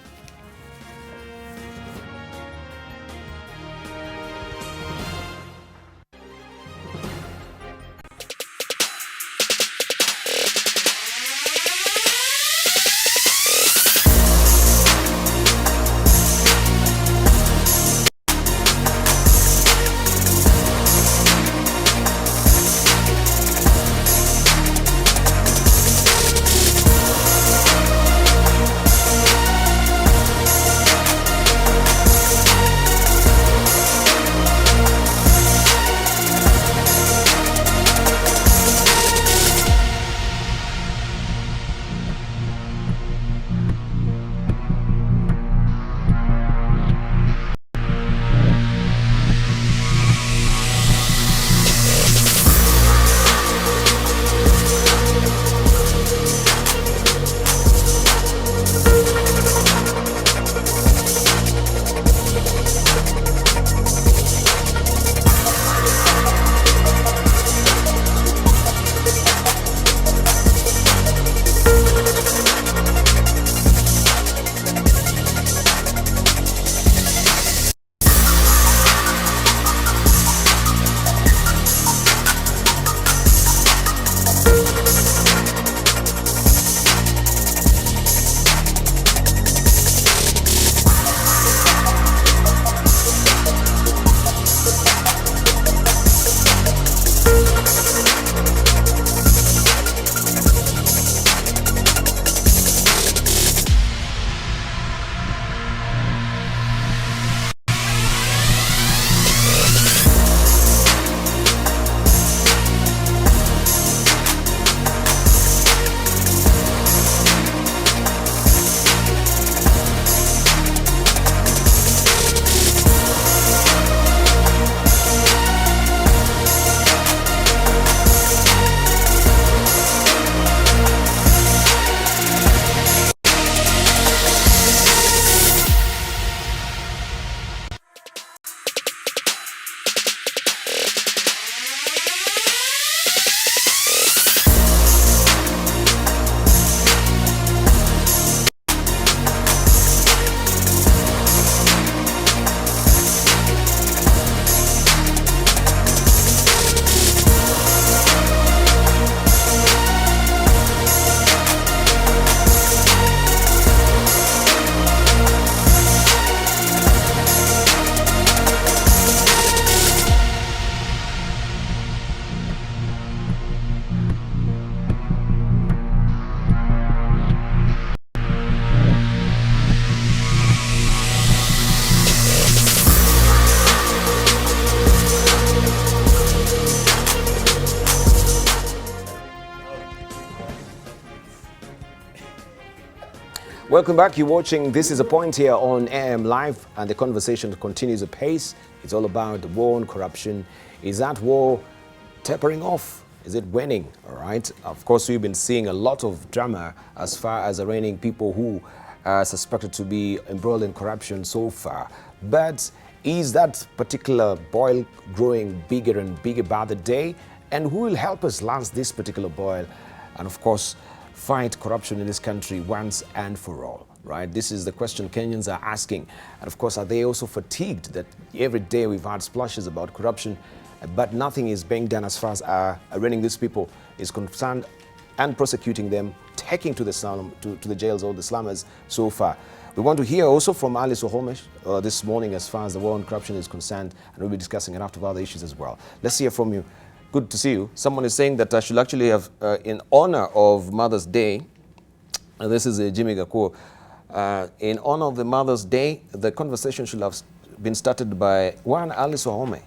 Welcome back. You're watching This Is a Point here on AM Live, and the conversation continues apace. It's all about the war on corruption. Is that war tapering off? Is it waning? All right. Of course, we've been seeing a lot of drama as far as arraigning people who are suspected to be embroiled in corruption so far. But is that particular boil growing bigger and bigger by the day? And who will help us lance this particular boil? And of course, fight corruption in this country once and for all, right? This is the question Kenyans are asking. And of course, are they also fatigued that every day we've had splashes about corruption, but nothing is being done as far as arraigning these people is concerned and prosecuting them, taking to the slum, to the jails all the slummers so far. We want to hear also from Alice Ohomesh this morning as far as the war on corruption is concerned, and we'll be discussing it after other issues as well. Let's hear from you. Good to see you. Someone is saying that I should actually have, in honor of Mother's Day, this is Jimmy Gakuo, in honor of the Mother's Day, the conversation should have been started by one Alice Wahome.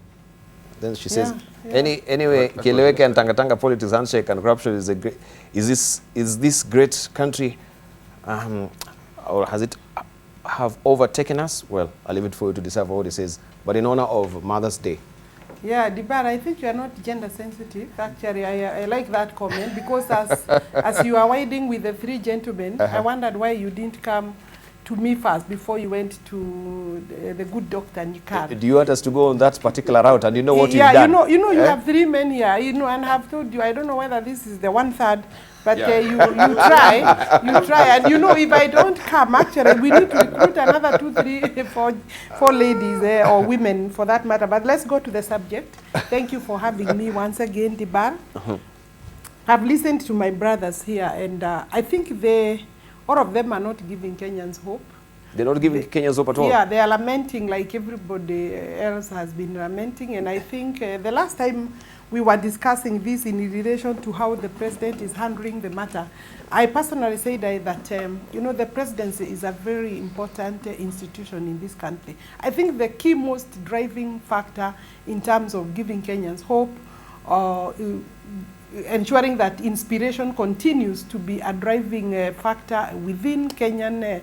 Then she says, anyway, Kieleweke and Tanga politics, handshake and corruption is a great, is this great country, or has it have overtaken us? Well, I'll leave it for you to decide what it says, but in honor of Mother's Day. Yeah, Debarl, I think you are not gender sensitive. Actually, I like that comment because as you are wading with the three gentlemen, I wondered why you didn't come to me first before you went to the good doctor Nikar. Do you want us to go on that particular route, and you know what you've done? Yeah, you know, you have three men here, you know, and I've told you, I don't know whether this is the 1/3, but you try, and you know, if I don't come, actually, we need to recruit another 2, 3, 4 ladies or women for that matter. But let's go to the subject. Thank you for having me once again, Debarl. I've listened to my brothers here, and I think all of them are not giving Kenyans hope. They're not giving Kenyans hope at all? Yeah, they are lamenting like everybody else has been lamenting, and I think the last time we were discussing this in relation to how the president is handling the matter, I personally said that, you know, the presidency is a very important institution in this country. I think the key most driving factor in terms of giving Kenyans hope, ensuring that inspiration continues to be a driving factor within Kenyan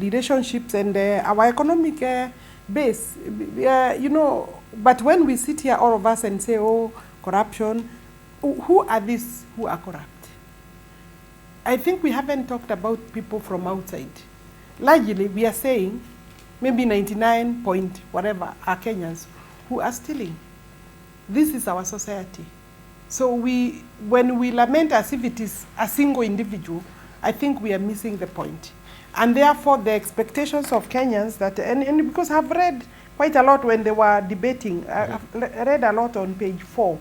relationships and our economic base. You know, but when we sit here, all of us, and say, oh, corruption, who are these who are corrupt? I think we haven't talked about people from outside. Largely, we are saying maybe 99 point whatever are Kenyans who are stealing. This is our society. So when we lament as if it is a single individual, I think we are missing the point. And therefore, the expectations of Kenyans that, and because I've read quite a lot when they were debating, I've read a lot on page 4.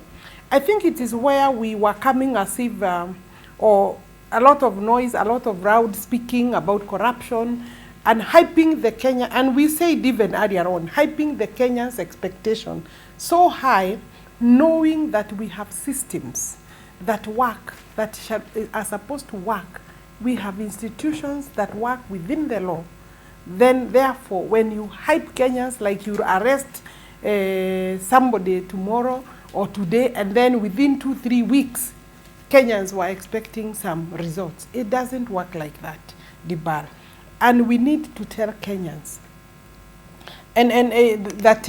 I think it is where we were coming as if, or a lot of noise, a lot of loud speaking about corruption, and hyping the Kenya, and we said even earlier on, hyping the Kenyans' expectation so high, knowing that we have systems that work, that are supposed to work. We have institutions that work within the law. Then, therefore, when you hype Kenyans like you arrest somebody tomorrow or today, and then within 2-3 weeks, Kenyans were expecting some results. It doesn't work like that, Debarl. And we need to tell Kenyans that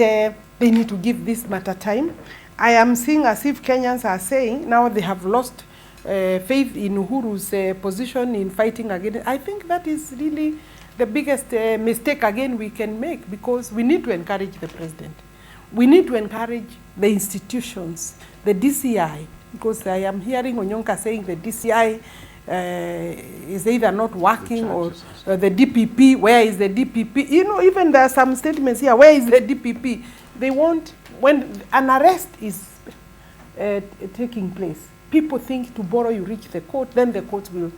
they need to give this matter time. I am seeing as if Kenyans are saying now they have lost faith in Uhuru's position in fighting against. I think that is really the biggest mistake again we can make, because we need to encourage the president. We need to encourage the institutions, the DCI, because I am hearing Onyonka saying the DCI is either not working or the DPP. Where is the DPP? You know, even there are some statements here, where is the DPP? They want, when an arrest is taking place, people think tomorrow you reach the court, then the court will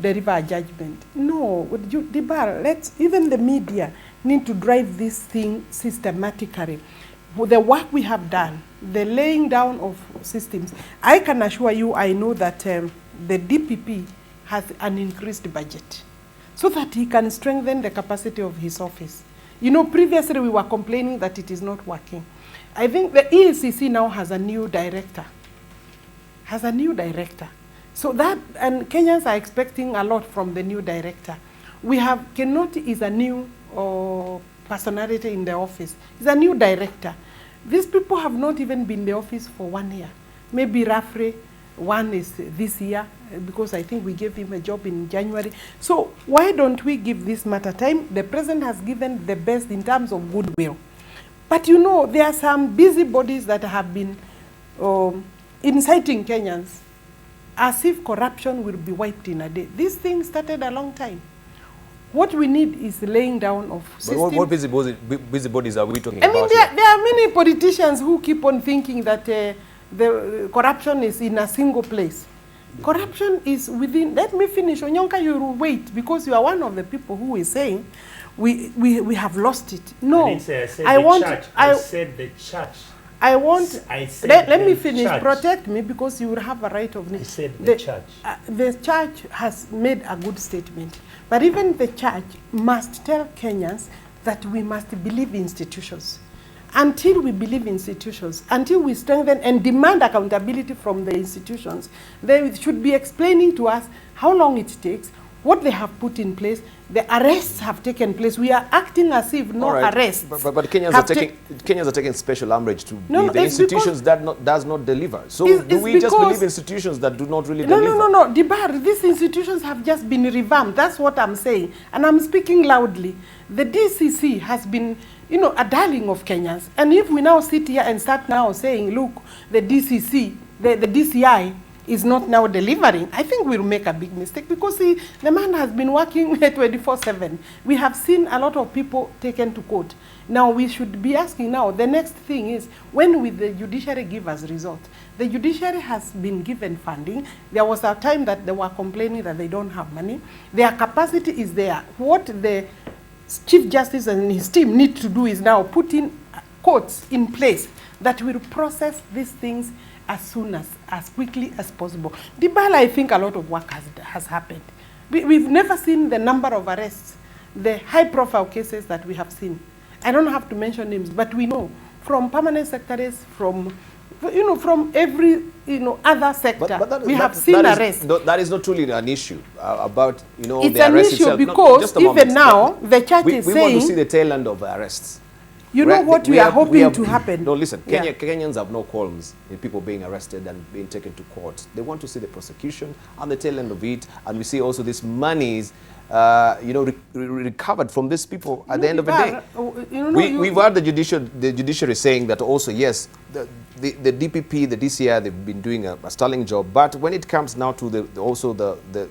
deliver a judgment. No, Debarl, even the media need to drive this thing systematically. The work we have done, the laying down of systems, I can assure you, I know that the DPP has an increased budget so that he can strengthen the capacity of his office. You know, previously we were complaining that it is not working. I think the EACC now has a new director. So that, and Kenyans are expecting a lot from the new director. We have, Kenoti is a new personality in the office. He's a new director. These people have not even been in the office for 1 year. Maybe roughly one is this year, because I think we gave him a job in January. So why don't we give this matter time? The president has given the best in terms of goodwill. But you know, there are some busybodies that have been inciting Kenyans as if corruption will be wiped in a day. This thing started a long time. What we need is laying down of systems. But what busybodies are we talking I mean, about? there are many politicians who keep on thinking that the corruption is in a single place. Corruption is within. Let me finish. Onyonka, you will wait, because you are one of the people who is saying we have lost it. No, I said the church. I want. I said let me finish. Church. Protect me, because you will have a right of. I said the church. The church has made a good statement, but even the church must tell Kenyans that we must believe in institutions. Until we believe in institutions, until we strengthen and demand accountability from the institutions, they should be explaining to us how long it takes, what they have put in place. The arrests have taken place. We are acting as if no arrests. But Kenyans are taking special umbrage to the institutions that does not deliver. So do we just believe institutions that do not really deliver? No. Debarl, these institutions have just been revamped. That's what I'm saying. And I'm speaking loudly. The DCC has been, a darling of Kenyans. And if we now sit here and start now saying, look, the DCC, the DCI is not now delivering, I think we'll make a big mistake, because the man has been working 24/7. We have seen a lot of people taken to court. Now we should be asking now, the next thing is, when will the judiciary give us result? The judiciary has been given funding. There was a time that they were complaining that they don't have money. Their capacity is there. What the Chief Justice and his team need to do is now put in courts in place that will process these things as soon as quickly as possible. Debarl, I think a lot of work has happened. We've never seen the number of arrests, the high-profile cases that we have seen. I don't have to mention names, but we know from permanent secretaries, from every other sector, we have seen arrests. That is not truly an issue about it's the an arrest issue itself. because even now the church is we saying want to see the tail end of arrests. You know what we are hoping to happen? No, listen, Yeah. Kenyans have no qualms in people being arrested and being taken to court. They want to see the prosecution and the tail end of it, and we see also these monies, recovered from these people at the end of the day. We've heard the judiciary saying that also, yes, the DPP, the DCI, they've been doing a sterling job, but when it comes now to the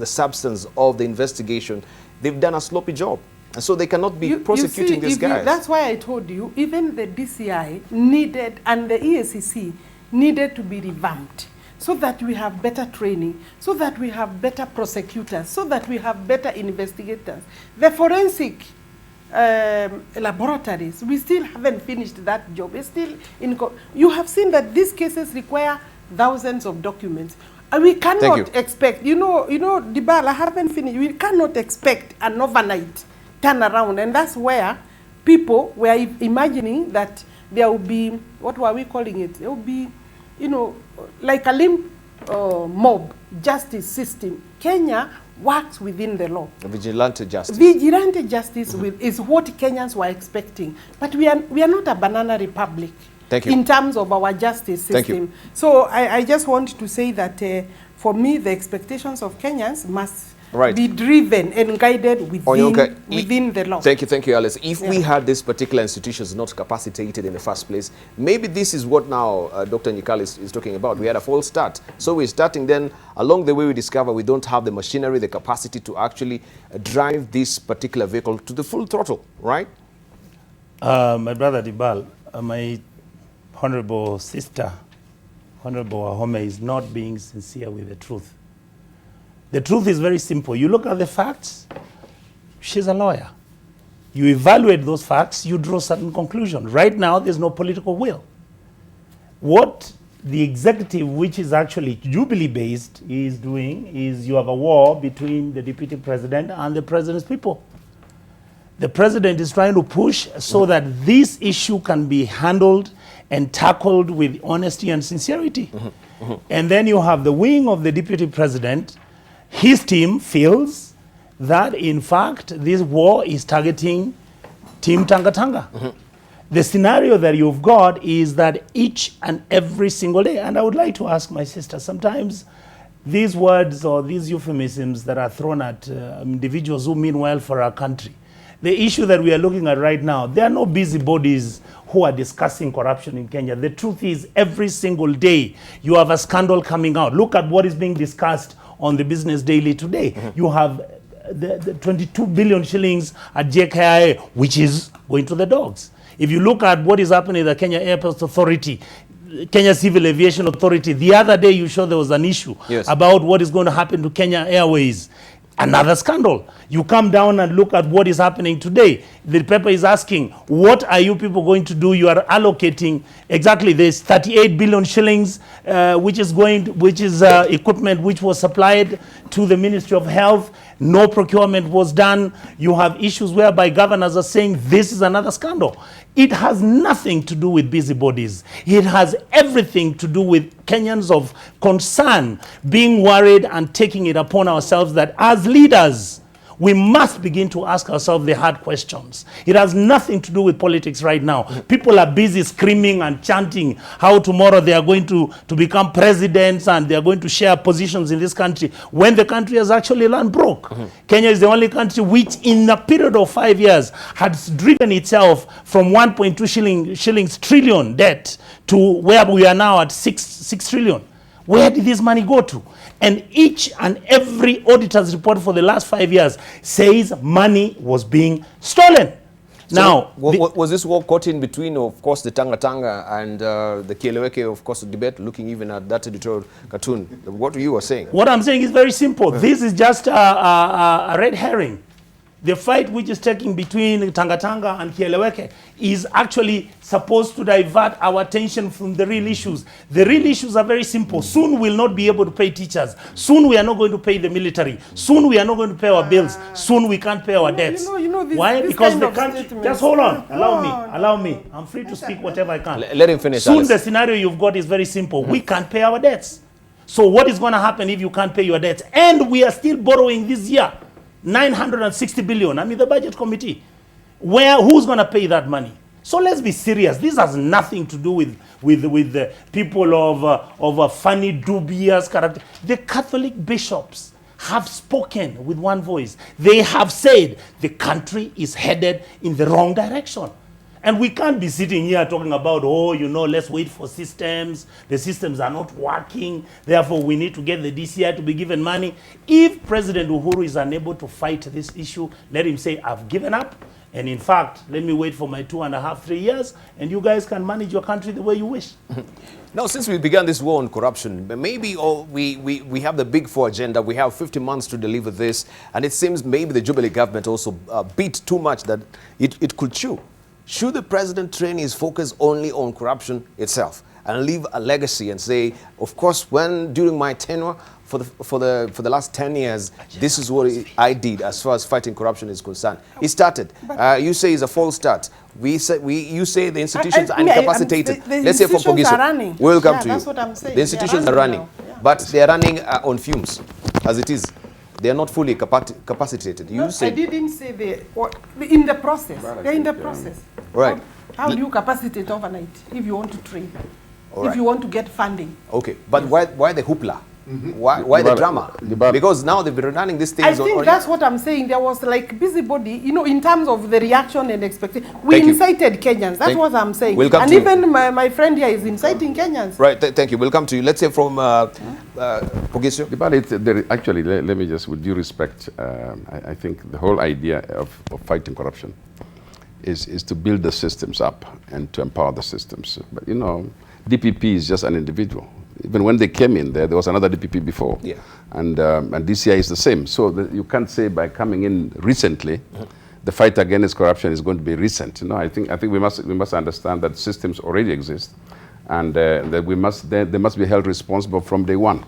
substance of the investigation, they've done a sloppy job. And so they cannot be prosecuting these guys. That's why I told you, even the DCI needed, and the EACC needed to be revamped, so that we have better training, so that we have better prosecutors, so that we have better investigators. The forensic laboratories, we still haven't finished that job. It's still in. You have seen that these cases require thousands of documents. And we cannot expect, Debarl, I haven't finished. We cannot expect an overnight turnaround, and that's where people were imagining that there will be, what were we calling it? There will be, like a limp mob justice system. Kenya works within the law. Vigilante justice. Vigilante justice is what Kenyans were expecting, but we are not a banana republic. Thank you. In terms of our justice system. Thank you. So I just want to say that for me, the expectations of Kenyans must be driven and guided within the law. Thank you, Alice. If we had these particular institutions not capacitated in the first place, maybe this is what now Dr. Nyikal is talking about. We had a false start. So we're starting, then along the way we discover we don't have the machinery, the capacity to actually drive this particular vehicle to the full throttle, right? My brother Debarl, my honorable sister, Honorable Ahome, is not being sincere with the truth. The truth is very simple. You look at the facts, she's a lawyer. You evaluate those facts, you draw certain conclusions. Right now, there's no political will. What the executive, which is actually Jubilee-based, is doing is you have a war between the deputy president and the president's people. The president is trying to push so that this issue can be handled and tackled with honesty and sincerity. And then you have the wing of the deputy president. His team feels that, in fact, this war is targeting Team Tanga. The scenario that you've got is that each and every single day, and I would like to ask my sister, sometimes these words or these euphemisms that are thrown at individuals who mean well for our country, the issue that we are looking at right now, there are no busybodies who are discussing corruption in Kenya. The truth is, every single day you have a scandal coming out. Look at what is being discussed on the Business Daily today. You have the 22 billion shillings at JKIA, which is going to the dogs. If you look at what is happening at the Kenya Airports Authority, Kenya Civil Aviation Authority, the other day you showed there was an issue about what is going to happen to Kenya Airways. Another scandal. You come down and look at what is happening today. The paper is asking, what are you people going to do? You are allocating exactly this 38 billion shillings, which is equipment which was supplied to the Ministry of Health. No procurement was done. You have issues whereby governors are saying this is another scandal. It has nothing to do with busybodies. It has everything to do with Kenyans of concern being worried and taking it upon ourselves that as leaders, we must begin to ask ourselves the hard questions. It has nothing to do with politics right now. People are busy screaming and chanting how tomorrow they are going to become presidents and they are going to share positions in this country when the country has actually run broke. Kenya is the only country which in a period of 5 years has driven itself from 1.2 shillings trillion debt to where we are now at 6 trillion. Where did this money go to? And each and every auditor's report for the last 5 years says money was being stolen. So now, was this war caught in between, of course, the Tanga and the Kieleweke, of course, the debate, looking even at that editorial cartoon? What you were saying? What I'm saying is very simple. This is just a red herring. The fight which is taking between Tanga and Kieleweke is actually supposed to divert our attention from the real issues. The real issues are very simple. Soon we'll not be able to pay teachers. Soon we are not going to pay the military. Soon we are not going to pay our bills. Soon we can't pay our debts. Why? Because the country... Just hold on. Allow me. I'm free to speak whatever I can. Let him finish. Soon the scenario you've got is very simple. We can't pay our debts. So what is going to happen if you can't pay your debts? And we are still borrowing this year. 960 billion. I mean, the budget committee. Who's going to pay that money? So let's be serious. This has nothing to do with the people of a funny, dubious character. The Catholic bishops have spoken with one voice. They have said the country is headed in the wrong direction. And we can't be sitting here talking about, let's wait for systems. The systems are not working. Therefore, we need to get the DCI to be given money. If President Uhuru is unable to fight this issue, let him say, I've given up. And in fact, let me wait for my 2.5, 3 years, and you guys can manage your country the way you wish. Now, since we began this war on corruption, maybe we have the Big Four agenda. We have 50 months to deliver this. And it seems maybe the Jubilee government also beat too much that it could chew. Should the president train his focus only on corruption itself and leave a legacy and say, of course, during my tenure for the last 10 years, this is what I did as far as fighting corruption is concerned. It started. You say it's a false start. You say the institutions are incapacitated. Let's say for Pogiso. We'll come to you. That's what I'm saying. The institutions are running, but they are running on fumes, as it is. They are not fully capacitated. I didn't say in the process. They're in the process. Right. How do you capacitate overnight if you want to train? Right. If you want to get funding? Okay, but why the hoopla? Why the drama? Because now they've been running these things. I think that's what I'm saying. There was like busybody, in terms of the reaction and expectation. We incited Kenyans. That's what I'm saying. We'll come and to even you. my friend here is inciting Kenyans. Right. Thank you. We'll come to you. Let's say from Pogisio. Actually, let me just, with due respect, I think the whole idea of fighting corruption is to build the systems up and to empower the systems. But DPP is just an individual. Even when they came in there was another DPP before. Yeah. And DCI is the same. So you can't say by coming in recently, the fight against corruption is going to be recent. I think we must understand that systems already exist, and that they must be held responsible from day one.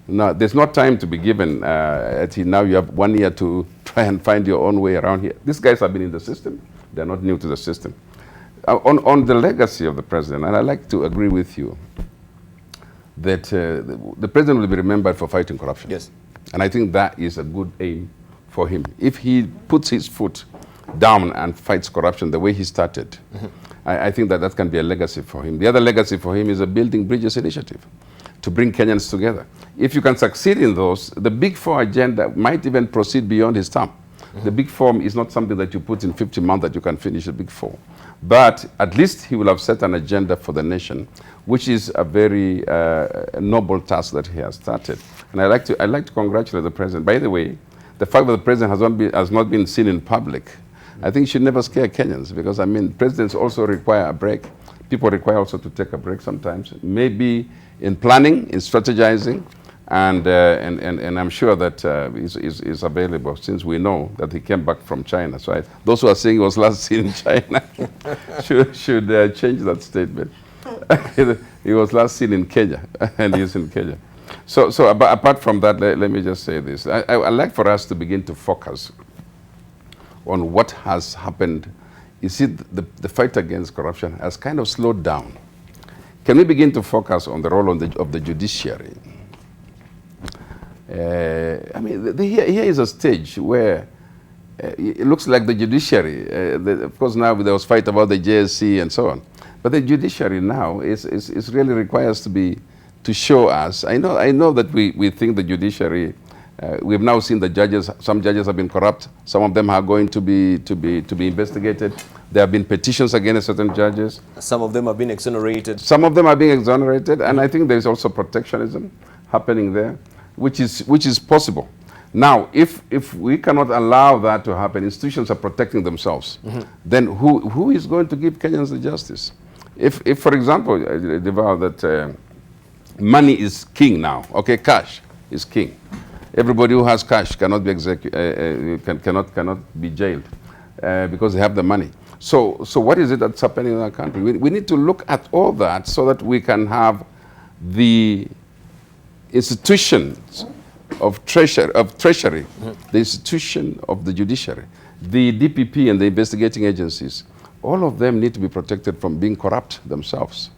Now, there's no time to be given. Now you have 1 year to try and find your own way around here. These guys have been in the system. They're not new to the system. On the legacy of the president, and I like to agree with you that the president will be remembered for fighting corruption. Yes. And I think that is a good aim for him. If he puts his foot down and fights corruption the way he started, I think that can be a legacy for him. The other legacy for him is a Building Bridges initiative to bring Kenyans together. If you can succeed in those, the Big Four agenda might even proceed beyond his term. The Big Four is not something that you put in 50 months that you can finish the Big Four. But at least he will have set an agenda for the nation, which is a very noble task that he has started. And I'd like to congratulate the president. By the way, the fact that the president has not been seen in public, I think should never scare Kenyans, because I mean, presidents also require a break. People require also to take a break sometimes, maybe in planning, in strategizing, and I'm sure that is available, since we know that he came back from China. So those who are saying he was last seen in China should change that statement. He was last seen in Kenya, and he's in Kenya. So apart from that, let me just say this. I'd like for us to begin to focus on what has happened. You see, the fight against corruption has kind of slowed down. Can we begin to focus on the role of the judiciary? I mean, here is a stage where it looks like the judiciary, of course now there was fight about the JSC and so on, but the judiciary now is really requires to show us. I know that we think the judiciary, we've now seen the judges, some judges have been corrupt, some of them are going to be investigated. There have been petitions against certain judges. Some of them have been exonerated. Some of them are being exonerated, and I think there is also protectionism happening there, which is possible. Now, if we cannot allow that to happen, institutions are protecting themselves, then who is going to give Kenyans the justice? If for example, Debarl, that money is king now, okay, cash is king. Everybody who has cash cannot be cannot be jailed because they have the money. So what is it that's happening in our country? We need to look at all that so that we can have the institutions of treasury, the institution of the judiciary, the DPP and the investigating agencies. All of them need to be protected from being corrupt themselves.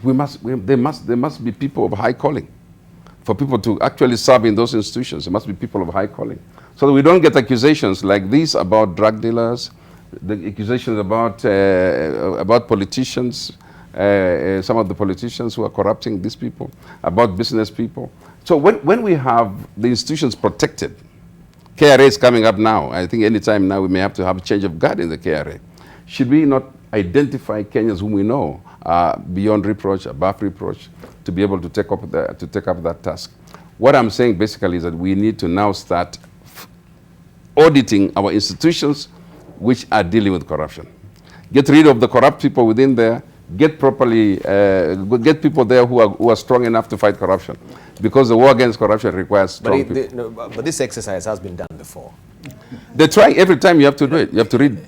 There must be people of high calling. For people to actually serve in those institutions, there must be people of high calling. So that we don't get accusations like these about drug dealers, the accusations about politicians, some of the politicians who are corrupting these people, about business people. So when we have the institutions protected, KRA is coming up now. I think anytime now we may have to have a change of guard in the KRA. Should we not identify Kenyans whom we know are beyond reproach, above reproach, to be able to take up that task? What I'm saying basically is that we need to now start auditing our institutions which are dealing with corruption. Get rid of the corrupt people within there. Get get people there who are strong enough to fight corruption, because the war against corruption requires strong people. But this exercise has been done before. They try every time. You have to do it. You have to read.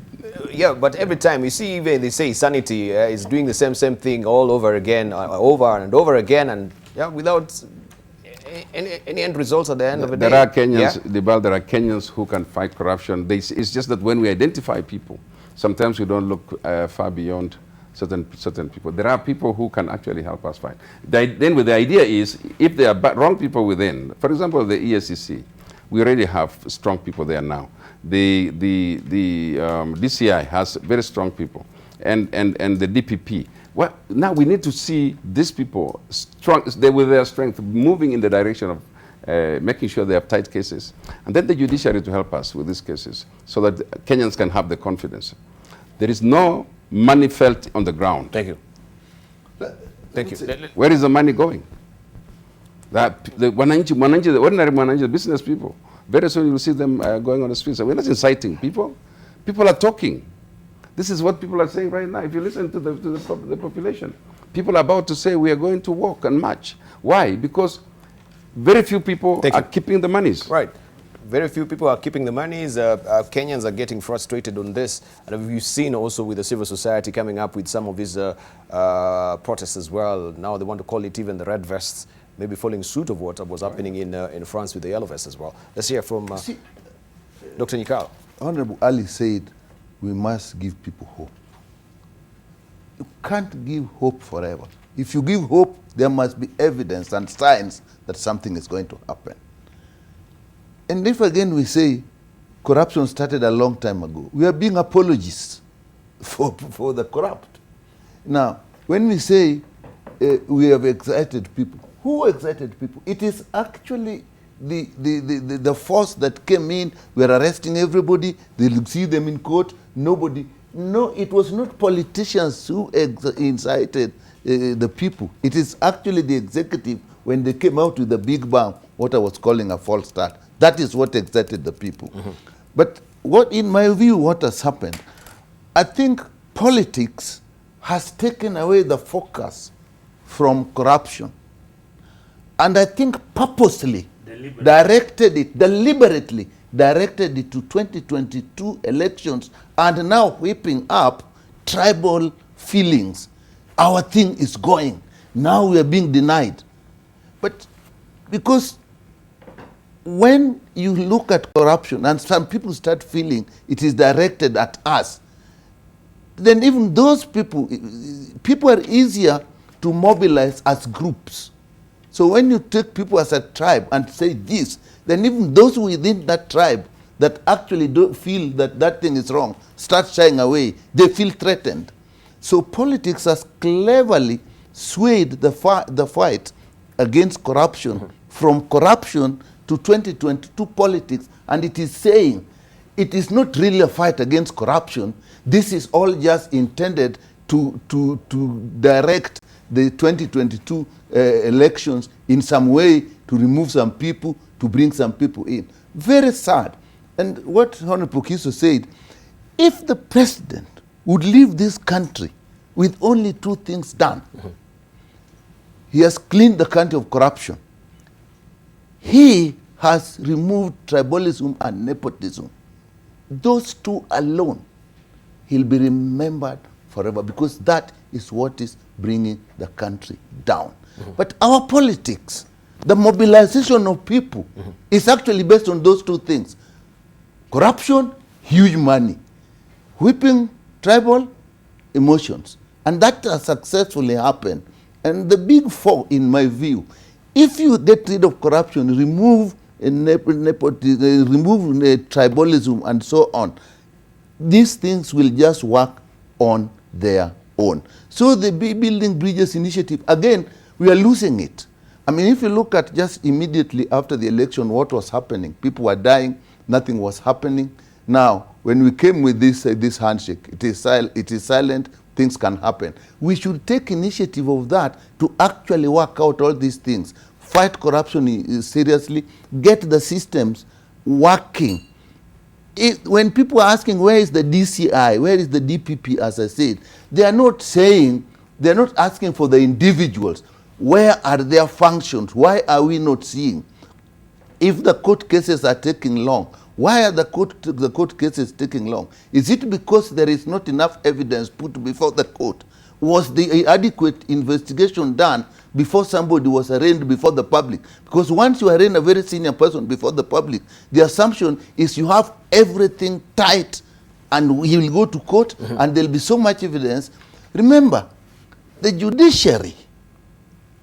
Yeah, but every time you see, even they say sanity is doing the same thing all over again, over and over again, and without any end results at the end of the day. There are Kenyans, Debarl, there are Kenyans who can fight corruption. It's just that when we identify people, sometimes we don't look far beyond certain people. There are people who can actually help us fight. Then the idea is, if there are wrong people within, for example, the ESCC, we already have strong people there now. The DCI has very strong people, and the DPP. Well, now we need to see these people strong, with their strength, moving in the direction of making sure they have tight cases, and then the judiciary to help us with these cases, so that Kenyans can have the confidence. There is no money felt on the ground. Thank you. Thank you. Where is the money going? The ordinary Mwananchi, business people, very soon you will see them going on the streets. We're not inciting people. People are talking. This is what people are saying right now. If you listen to the population, people are about to say we are going to walk and march. Why? Because very few people are keeping the monies. Right. Very few people are keeping the monies. Kenyans are getting frustrated on this. And we've seen also with the civil society coming up with some of these protests as well. Now they want to call it even the red vests, maybe following suit of what was happening in France with the yellow vests as well. Let's hear from Dr. Nikal. Honorable Ali said we must give people hope. You can't give hope forever. If you give hope, there must be evidence and signs that something is going to happen. And if again we say corruption started a long time ago, we are being apologists for the corrupt. Now, when we say we have excited people, who excited people? It is actually the force that came in. We are arresting everybody. They'll see them in court. Nobody. No, it was not politicians who incited the people. It is actually the executive when they came out with the big bang, what I was calling a false start. That is what excited the people. Mm-hmm. But what, in my view, what has happened, I think politics has taken away the focus from corruption. And I think purposely deliberately directed it to 2022 elections and now whipping up tribal feelings. Our thing is going. Now we are being denied. But because when you look at corruption and some people start feeling it is directed at us, then even those people are easier to mobilize as groups. So when you take people as a tribe and say this, then even those within that tribe that actually don't feel that that thing is wrong start shying away. They feel threatened. So politics has cleverly swayed the fight against corruption from corruption to 2022 politics, and it is saying it is not really a fight against corruption. This is all just intended to direct the 2022 elections in some way, to remove some people, to bring some people in. Very sad. And what Honorable Kiso said, if the president would leave this country with only two things done, he has cleaned the country of corruption. He has removed tribalism and nepotism. Those two alone, he'll be remembered forever, because that is what is bringing the country down. But our politics, the mobilization of people, is actually based on those two things. Corruption, huge money. Whipping tribal emotions. And that has successfully happened. And the big four, in my view, if you get rid of corruption, remove nepotism, remove tribalism and so on, these things will just work on their own. So the Building Bridges initiative, again, we are losing it. I mean, if you look at just immediately after the election, what was happening, people were dying, nothing was happening. Now, when we came with this handshake, it is silent, things can happen. We should take initiative of that to actually work out all these things, fight corruption seriously, get the systems working. When people are asking where is the DCI, where is the DPP, as I said, they are not asking for the individuals. Where are their functions? Why are we not seeing? If the court cases are taking long, why are the court cases taking long? Is it because there is not enough evidence put before the court? Was the adequate investigation done before somebody was arraigned before the public? Because once you arraign a very senior person before the public, the assumption is you have everything tight and he will go to court and there will be so much evidence. Remember, the judiciary,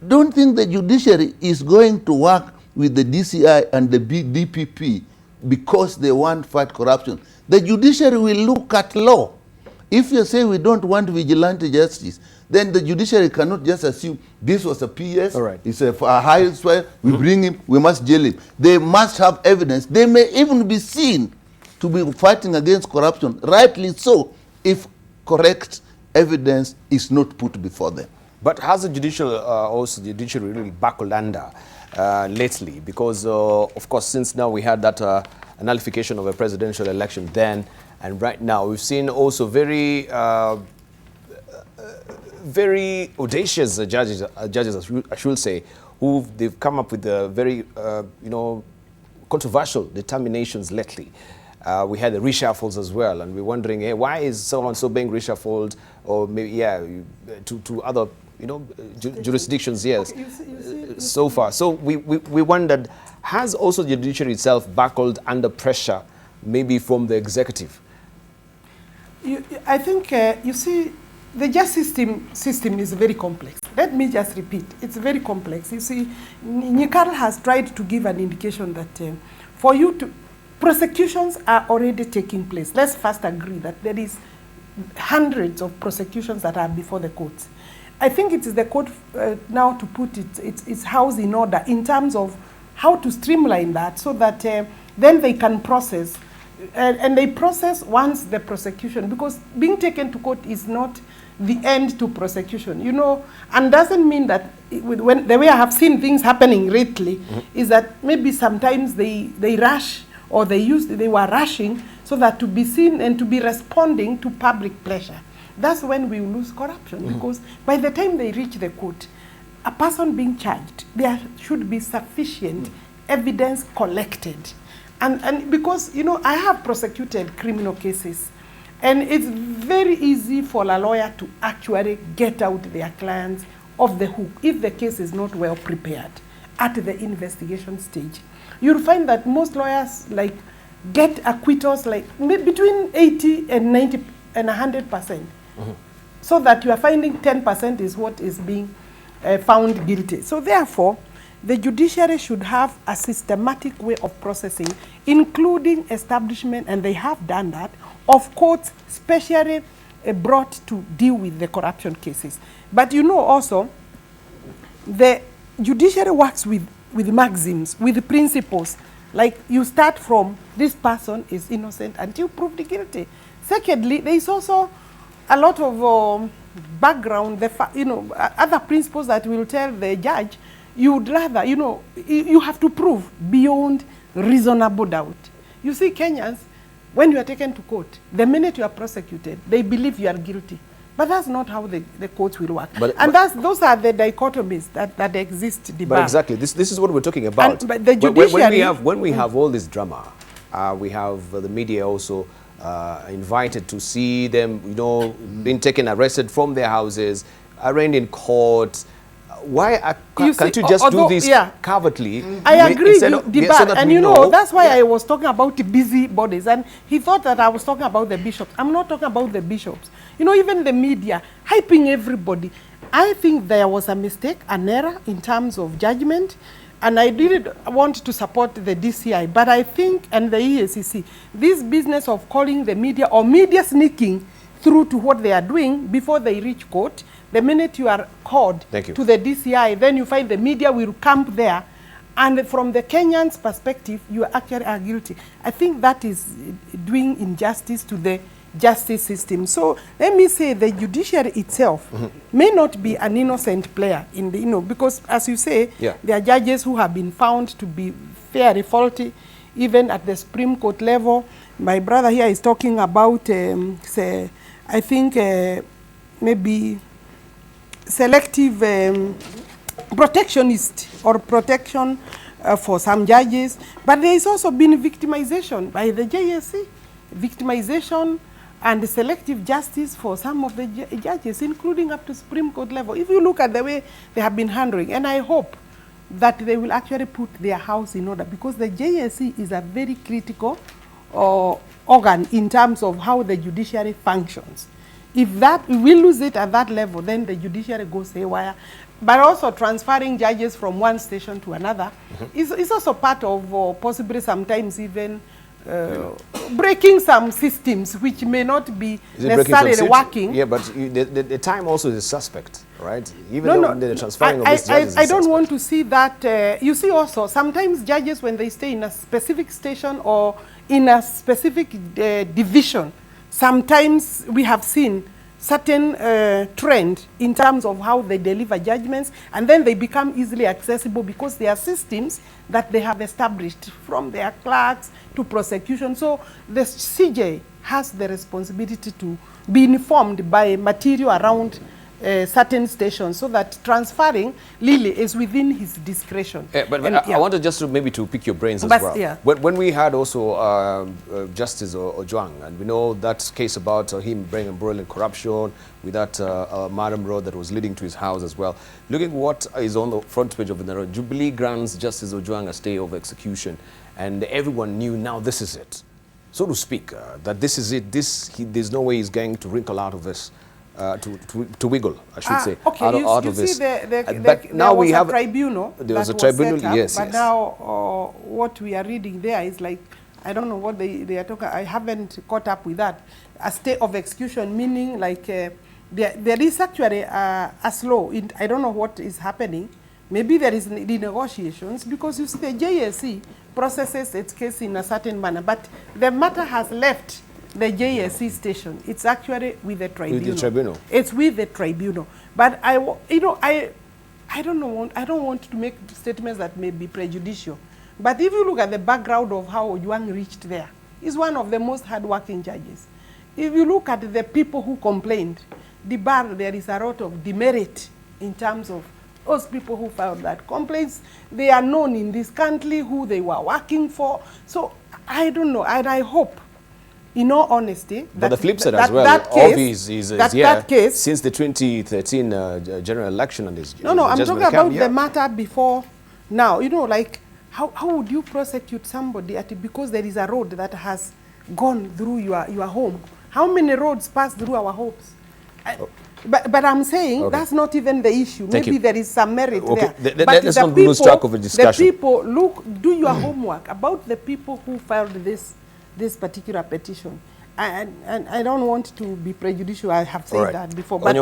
don't think the judiciary is going to work with the DCI and the DPP because they want to fight corruption. The judiciary will look at law. If you say we don't want vigilante justice, then the judiciary cannot just assume this was a PS, it's a high swell, we bring him, we must jail him. They must have evidence. They may even be seen to be fighting against corruption, rightly so, if correct evidence is not put before them. But has the judiciary really buckled under lately? Because, of course, since now we had that nullification of a presidential election then, and right now we've seen also very audacious judges, I should say, they've come up with very, controversial determinations lately. We had the reshuffles as well, and we're wondering, hey, why is so-and-so being reshuffled, or maybe, to other, jurisdictions, yes, so far. So we wondered, has also the judiciary itself buckled under pressure, maybe from the executive? I think, you see, the justice system is very complex. Let me just repeat, it's very complex. You see, Nyikal has tried to give an indication that for you to, prosecutions are already taking place. Let's first agree that there is hundreds of prosecutions that are before the courts. I think it is the court now to put its house in order in terms of how to streamline that so that then they can process. And they process once the prosecution, because being taken to court is not the end to prosecution, you know, and doesn't mean that when the way I have seen things happening lately is that maybe sometimes they rush or they were rushing so that to be seen and to be responding to public pleasure. That's when we lose corruption, because by the time they reach the court, a person being charged, there should be sufficient evidence collected. And because, you know, I have prosecuted criminal cases, and it's very easy for a lawyer to actually get out their clients off the hook if the case is not well prepared at the investigation stage. You'll find that most lawyers get acquittals between 80 and 90 and 100%, so that you are finding 10% is what is being found guilty. So therefore, the judiciary should have a systematic way of processing, including establishment, and they have done that, of courts specially brought to deal with the corruption cases. But you know also, the judiciary works with maxims, with principles. Like you start from, this person is innocent until proved guilty. Secondly, there is also a lot of background, other principles that will tell the judge, you would rather, you have to prove beyond reasonable doubt. You see, Kenyans, when you are taken to court, the minute you are prosecuted, they believe you are guilty. But that's not how the courts will work. Those are the dichotomies that exist. Debarl. But exactly, this is what we're talking about. But the judiciary, when we have all this drama, we have the media also invited to see them, being taken, arrested from their houses, arraigned in court. Why can't you just do this covertly? I agree with Debarl, and that's why I was talking about the busy bodies, and he thought that I was talking about the bishops. I'm not talking about the bishops. Even the media hyping everybody. I think there was a mistake, an error in terms of judgment, and I didn't want to support the DCI, but I think, and the EACC, this business of calling the media or media sneaking through to what they are doing before they reach court. The minute you are called to the DCI, then you find the media will camp there. And from the Kenyans' perspective, you actually are guilty. I think that is doing injustice to the justice system. So let me say the judiciary itself may not be an innocent player in the, because as you say, there are judges who have been found to be fairly faulty, even at the Supreme Court level. My brother here is talking about, I think, maybe selective protectionist or protection for some judges, but there has also been victimization by the JSC, victimization and selective justice for some of the judges, including up to Supreme Court level. If you look at the way they have been handling, and I hope that they will actually put their house in order, because the JSC is a very critical organ in terms of how the judiciary functions. If we lose it at that level, then the judiciary goes haywire. But also transferring judges from one station to another is also part of possibly sometimes even breaking some systems which may not be necessarily working. Yeah, but the time also is suspect, right? Even though the transferring of these judges I don't want to see that. You see also, sometimes judges, when they stay in a specific station or in a specific division, sometimes we have seen certain trend in terms of how they deliver judgments, and then they become easily accessible because there are systems that they have established, from their clerks to prosecution. So the CJ has the responsibility to be informed by material around certain stations, so that transferring Lily is within his discretion. I wanted just to maybe to pick your brains as well. Yeah. When we had also Justice Ojwang, and we know that case about him bringing embroiled corruption with that Madam Road that was leading to his house as well. Looking what is on the front page of the Narrow, Jubilee grants Justice Ojwang a stay of execution, and everyone knew now this is it. so to speak, that this is it. There's no way he's going to wrinkle out of this, to wiggle, I should say, okay, out you of see, this. but now we have a tribunal. There was that a tribunal, set up, yes, but yes. now what we are reading there is like, I don't know what they are talking. I haven't caught up with that. A stay of execution, meaning like there is actually a slow. I don't know what is happening. Maybe there is the negotiations, because you see the JSC processes its case in a certain manner, but the matter has left the JSC station. It's actually with the tribunal. With the tribunal. It's with the tribunal. But I don't know. I don't want to make statements that may be prejudicial. But if you look at the background of how Ojwang reached there, he's one of the most hardworking judges. If you look at the people who complained, Debarl, there is a lot of demerit in terms of those people who filed that complaints. They are known in this country who they were working for. So I don't know, and I hope, in all honesty, but the flip side that, as well, that case, that case, since the 2013 general election and this. No, I'm talking about the matter before now. You know, like how would you prosecute somebody because there is a road that has gone through your home? How many roads pass through our homes? But I'm saying that's not even the issue. Maybe there is some merit there. But let's not lose track of a discussion. The people, do your homework about the people who filed this particular petition. And I don't want to be prejudicial. I have said that before. But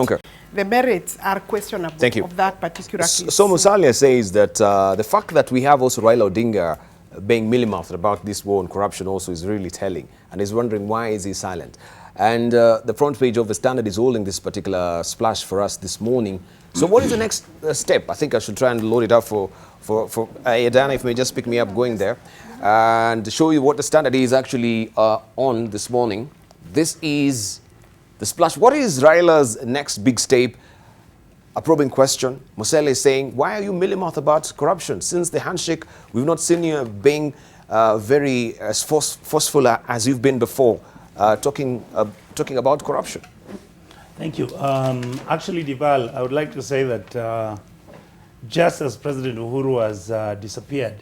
the merits are questionable of that particular case. So Musalia says that the fact that we have also Raila Odinga being mealy-mouthed about this war on corruption also is really telling. And he's wondering why is he silent. And the front page of the Standard is holding this particular splash for us this morning. So what is the next step? I think I should try and load it up for Dana, if you may just pick me up going there, and show you what the Standard is actually on this morning. This is the splash. What is Raila's next big step? A probing question. Musele is saying, why are you mealy-mouthed about corruption? Since the handshake, we've not seen you being very as forceful as you've been before. Talking about corruption. Thank you. Actually, Debarl, I would like to say that just as President Uhuru has disappeared,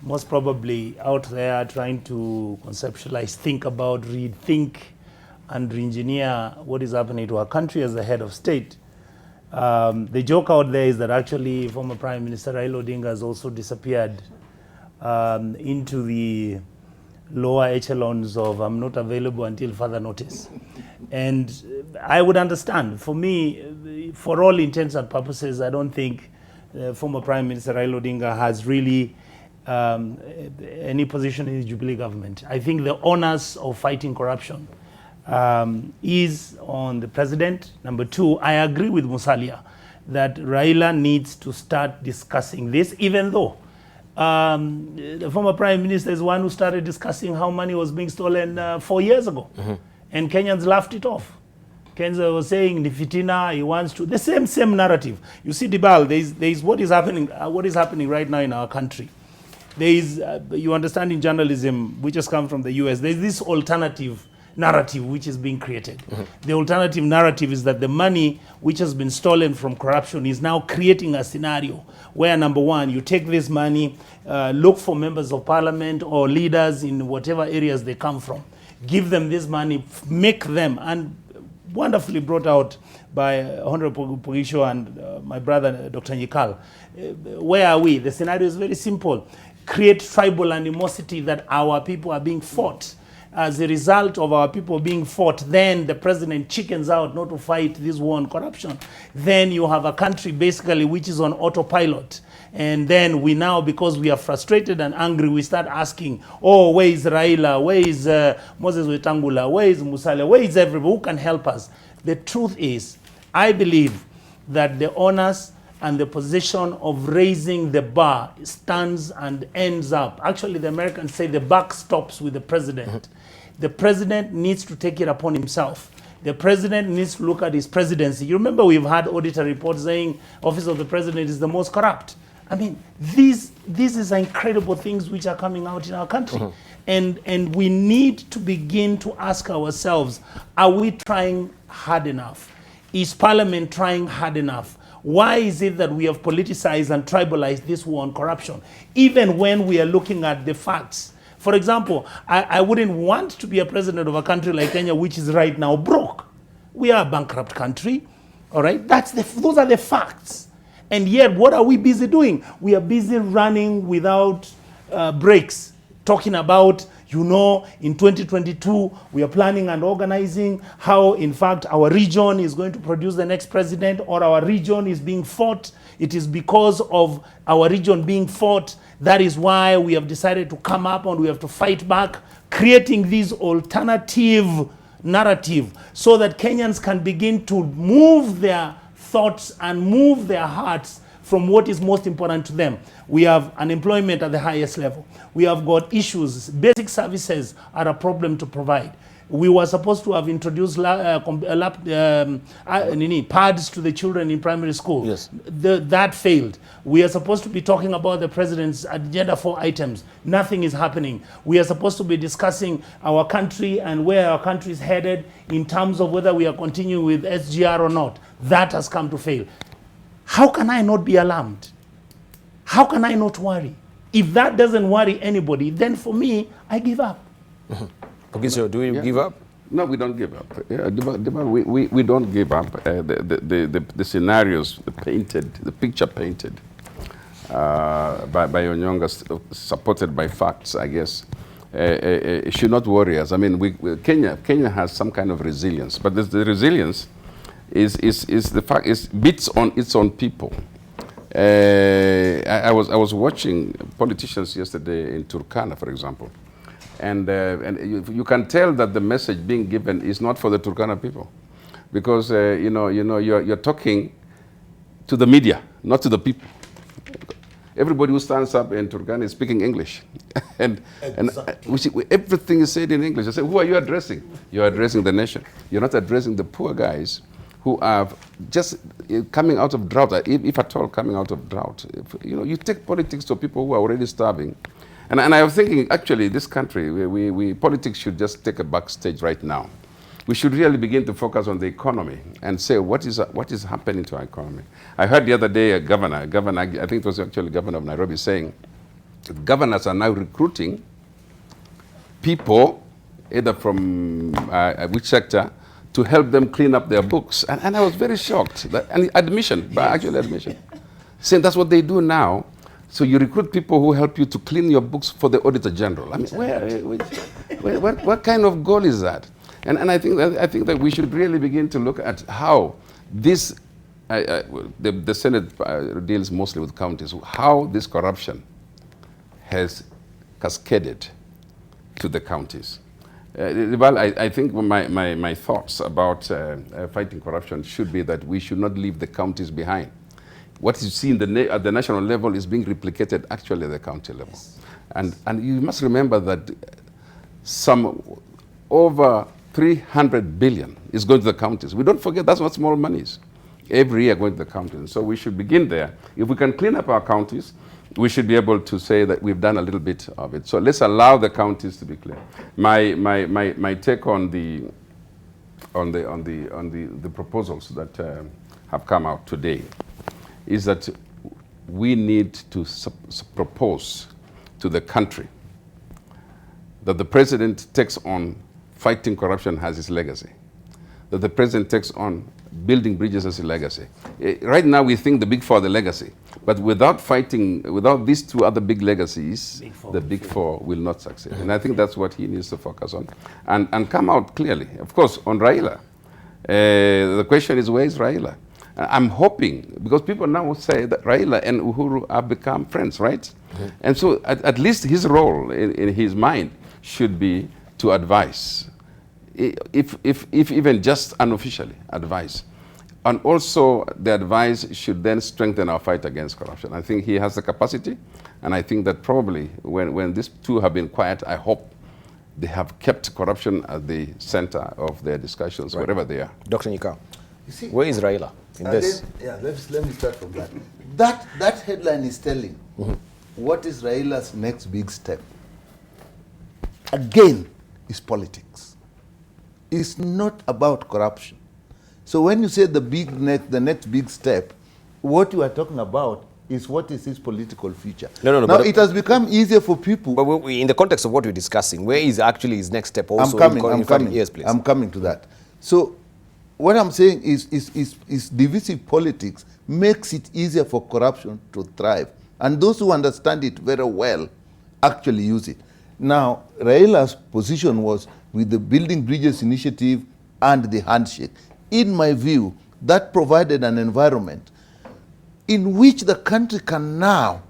most probably out there trying to conceptualize, think about, rethink, and re-engineer what is happening to our country as the head of state. The joke out there is that actually former Prime Minister Raila Odinga has also disappeared into the lower echelons of I'm not available until further notice. And I would understand. For me, for all intents and purposes, I don't think former Prime Minister Raila Odinga has really any position in the Jubilee government. I think the onus of fighting corruption is on the president. Number two, I agree with Musalia that Raila needs to start discussing this, even though the former Prime Minister is one who started discussing how money was being stolen 4 years ago. And Kenyans laughed it off. Kenyans was saying, Nifitina, he wants to, the same narrative. You see, Debarl, there is what is happening right now in our country. There is, you understand in journalism, which has come from the US, there is this alternative narrative which is being created. The alternative narrative is that the money which has been stolen from corruption is now creating a scenario where, number one, you take this money, look for members of parliament or leaders in whatever areas they come from, give them this money, make them, and wonderfully brought out by Honorable Pugisho and my brother Dr. Nyikal. Where are we? The scenario is very simple. Create tribal animosity that our people are being fought. As a result of our people being fought, then the president chickens out not to fight this war on corruption. Then you have a country basically which is on autopilot. And then we now, because we are frustrated and angry, we start asking, oh, where is Raila? Where is Moses Wetangula? Where is Musalia? Where is everybody? Who can help us? The truth is, I believe that the onus and the position of raising the bar stands and ends up. Actually, the Americans say the buck stops with the president. The president needs to take it upon himself. The president needs to look at his presidency. You remember we've had auditor reports saying office of the president is the most corrupt. I mean, these is incredible things which are coming out in our country. And we need to begin to ask ourselves, are we trying hard enough? Is Parliament trying hard enough? Why is it that we have politicized and tribalized this war on corruption? Even when we are looking at the facts, For example, I wouldn't want to be a president of a country like Kenya, which is right now broke. We are a bankrupt country, all right? Those are the facts. And yet, what are we busy doing? We are busy running without breaks, talking about, you know, in 2022, we are planning and organizing how, in fact, our region is going to produce the next president, or our region is being fought. It is because of our region being fought. That is why we have decided to come up and we have to fight back, creating this alternative narrative so that Kenyans can begin to move their thoughts and move their hearts from what is most important to them. We have unemployment at the highest level. We have got issues. Basic services are a problem to provide. We were supposed to have introduced pads to the children in primary school. Yes. That failed. We are supposed to be talking about the president's agenda 4 items. Nothing is happening. We are supposed to be discussing our country and where our country is headed in terms of whether we are continuing with SGR or not. That has come to fail. How can I not be alarmed? How can I not worry? If that doesn't worry anybody, then for me, I give up. Okay, so do we give up? No, we don't give up. Yeah, we don't give up. The scenarios painted, the picture painted by Onyonga, supported by facts, I guess, should not worry us. I mean, Kenya has some kind of resilience, but the resilience is the fact is beats on its own people. I was watching politicians yesterday in Turkana, for example. And you can tell that the message being given is not for the Turkana people, because you're talking to the media, not to the people. Everybody who stands up in Turkana is speaking English, and everything is said in English. I say, who are you addressing? You're addressing the nation. You're not addressing the poor guys who are just coming out of drought, if at all coming out of drought. You take politics to people who are already starving. And I was thinking, actually, this country, politics should just take a backstage right now. We should really begin to focus on the economy and say, what is happening to our economy? I heard the other day a governor, I think it was actually the governor of Nairobi, saying that governors are now recruiting people, either from which sector, to help them clean up their books. And I was very shocked. And admission, saying that's what they do now. So you recruit people who help you to clean your books for the Auditor General. I mean, what kind of goal is that? And I think that we should really begin to look at how this, the Senate deals mostly with counties, how this corruption has cascaded to the counties. Well, I think my thoughts about fighting corruption should be that we should not leave the counties behind. What you see at the national level is being replicated actually at the county level. Yes. And you must remember that some over 300 billion is going to the counties. We don't forget that's not small monies. Every year going to the counties. So we should begin there. If we can clean up our counties, we should be able to say that we've done a little bit of it. So let's allow the counties to be clear. My take on the proposals that have come out today is that we need to propose to the country that the president takes on fighting corruption as his legacy, that the president takes on building bridges as a legacy. Right now we think the big four are the legacy, but without these two other big legacies, the big four will not succeed. And I think that's what he needs to focus on and come out clearly. Of course, on Raila, the question is, where is Raila? I'm hoping, because people now say that Raila and Uhuru have become friends, right? Mm-hmm. And so at least his role in his mind should be to advise, if even just unofficially advise. And also the advice should then strengthen our fight against corruption. I think he has the capacity, and I think that probably when these two have been quiet, I hope they have kept corruption at the center of their discussions, right, wherever they are. Dr. Nyika, where is Raila in this? Let me start from that. That headline is telling what is Raila's next big step. Again, is politics. It's not about corruption. So when you say the next big step, what you are talking about is what is his political future. No. Now, it has become easier for people. But in the context of what we're discussing, where is actually his next step also? I'm coming. Yes, please. I'm coming to that. So, what I'm saying is divisive politics makes it easier for corruption to thrive. And those who understand it very well actually use it. Now, Raila's position was with the Building Bridges initiative and the handshake. In my view, that provided an environment in which the country can now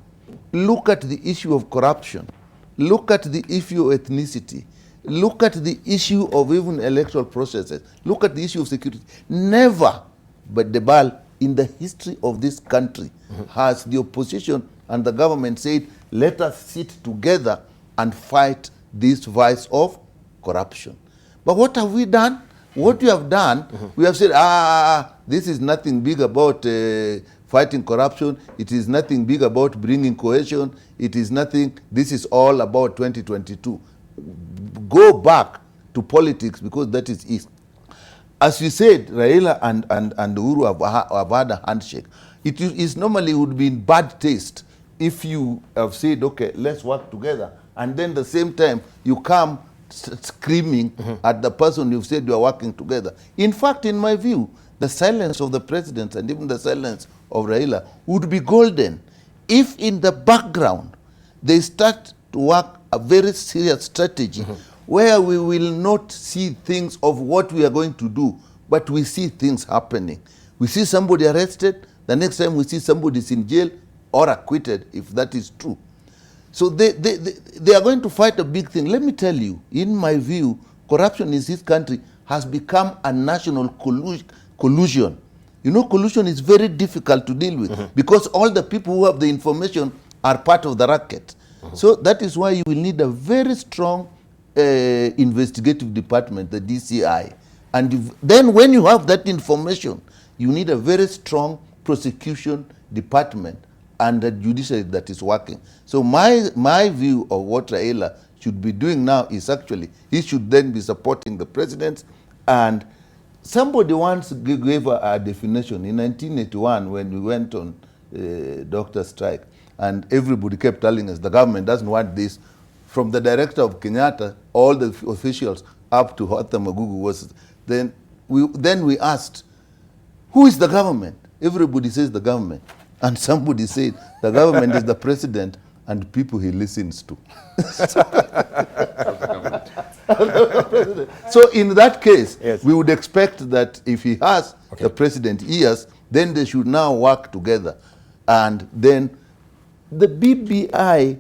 look at the issue of corruption, look at the issue of ethnicity, look at the issue of even electoral processes, look at the issue of security. Never, but Debarl, in the history of this country, has the opposition and the government said, let us sit together and fight this vice of corruption. But what have we done? What we have done, we have said, this is nothing big about fighting corruption. It is nothing big about bringing cohesion. It is nothing, this is all about 2022. Go back to politics because that is east. As you said, Raila and Uhuru have had a handshake. It is normally would be in bad taste if you have said, okay, let's work together. And then the same time, you come screaming at the person you've said you are working together. In fact, in my view, the silence of the president and even the silence of Raila would be golden if in the background they start to work a very serious strategy where we will not see things of what we are going to do, but we see things happening. We see somebody arrested, the next time we see somebody is in jail or acquitted, if that is true. So they are going to fight a big thing. Let me tell you, in my view, corruption in this country has become a national collusion. You know, collusion is very difficult to deal with because all the people who have the information are part of the racket. So that is why you will need a very strong investigative department, the DCI. And then when you have that information, you need a very strong prosecution department and a judiciary that is working. So my view of what Raila should be doing now is actually, he should then be supporting the president. And somebody once gave a definition in 1981 when we went on doctor strike, and everybody kept telling us the government doesn't want this. From the director of Kenyatta, all the officials up to Hota Magugu was, then we asked, who is the government? Everybody says the government. And somebody said, the government is the president and people he listens to. So in that case, yes, we would expect that if he has the president ears, then they should now work together. And then the BBI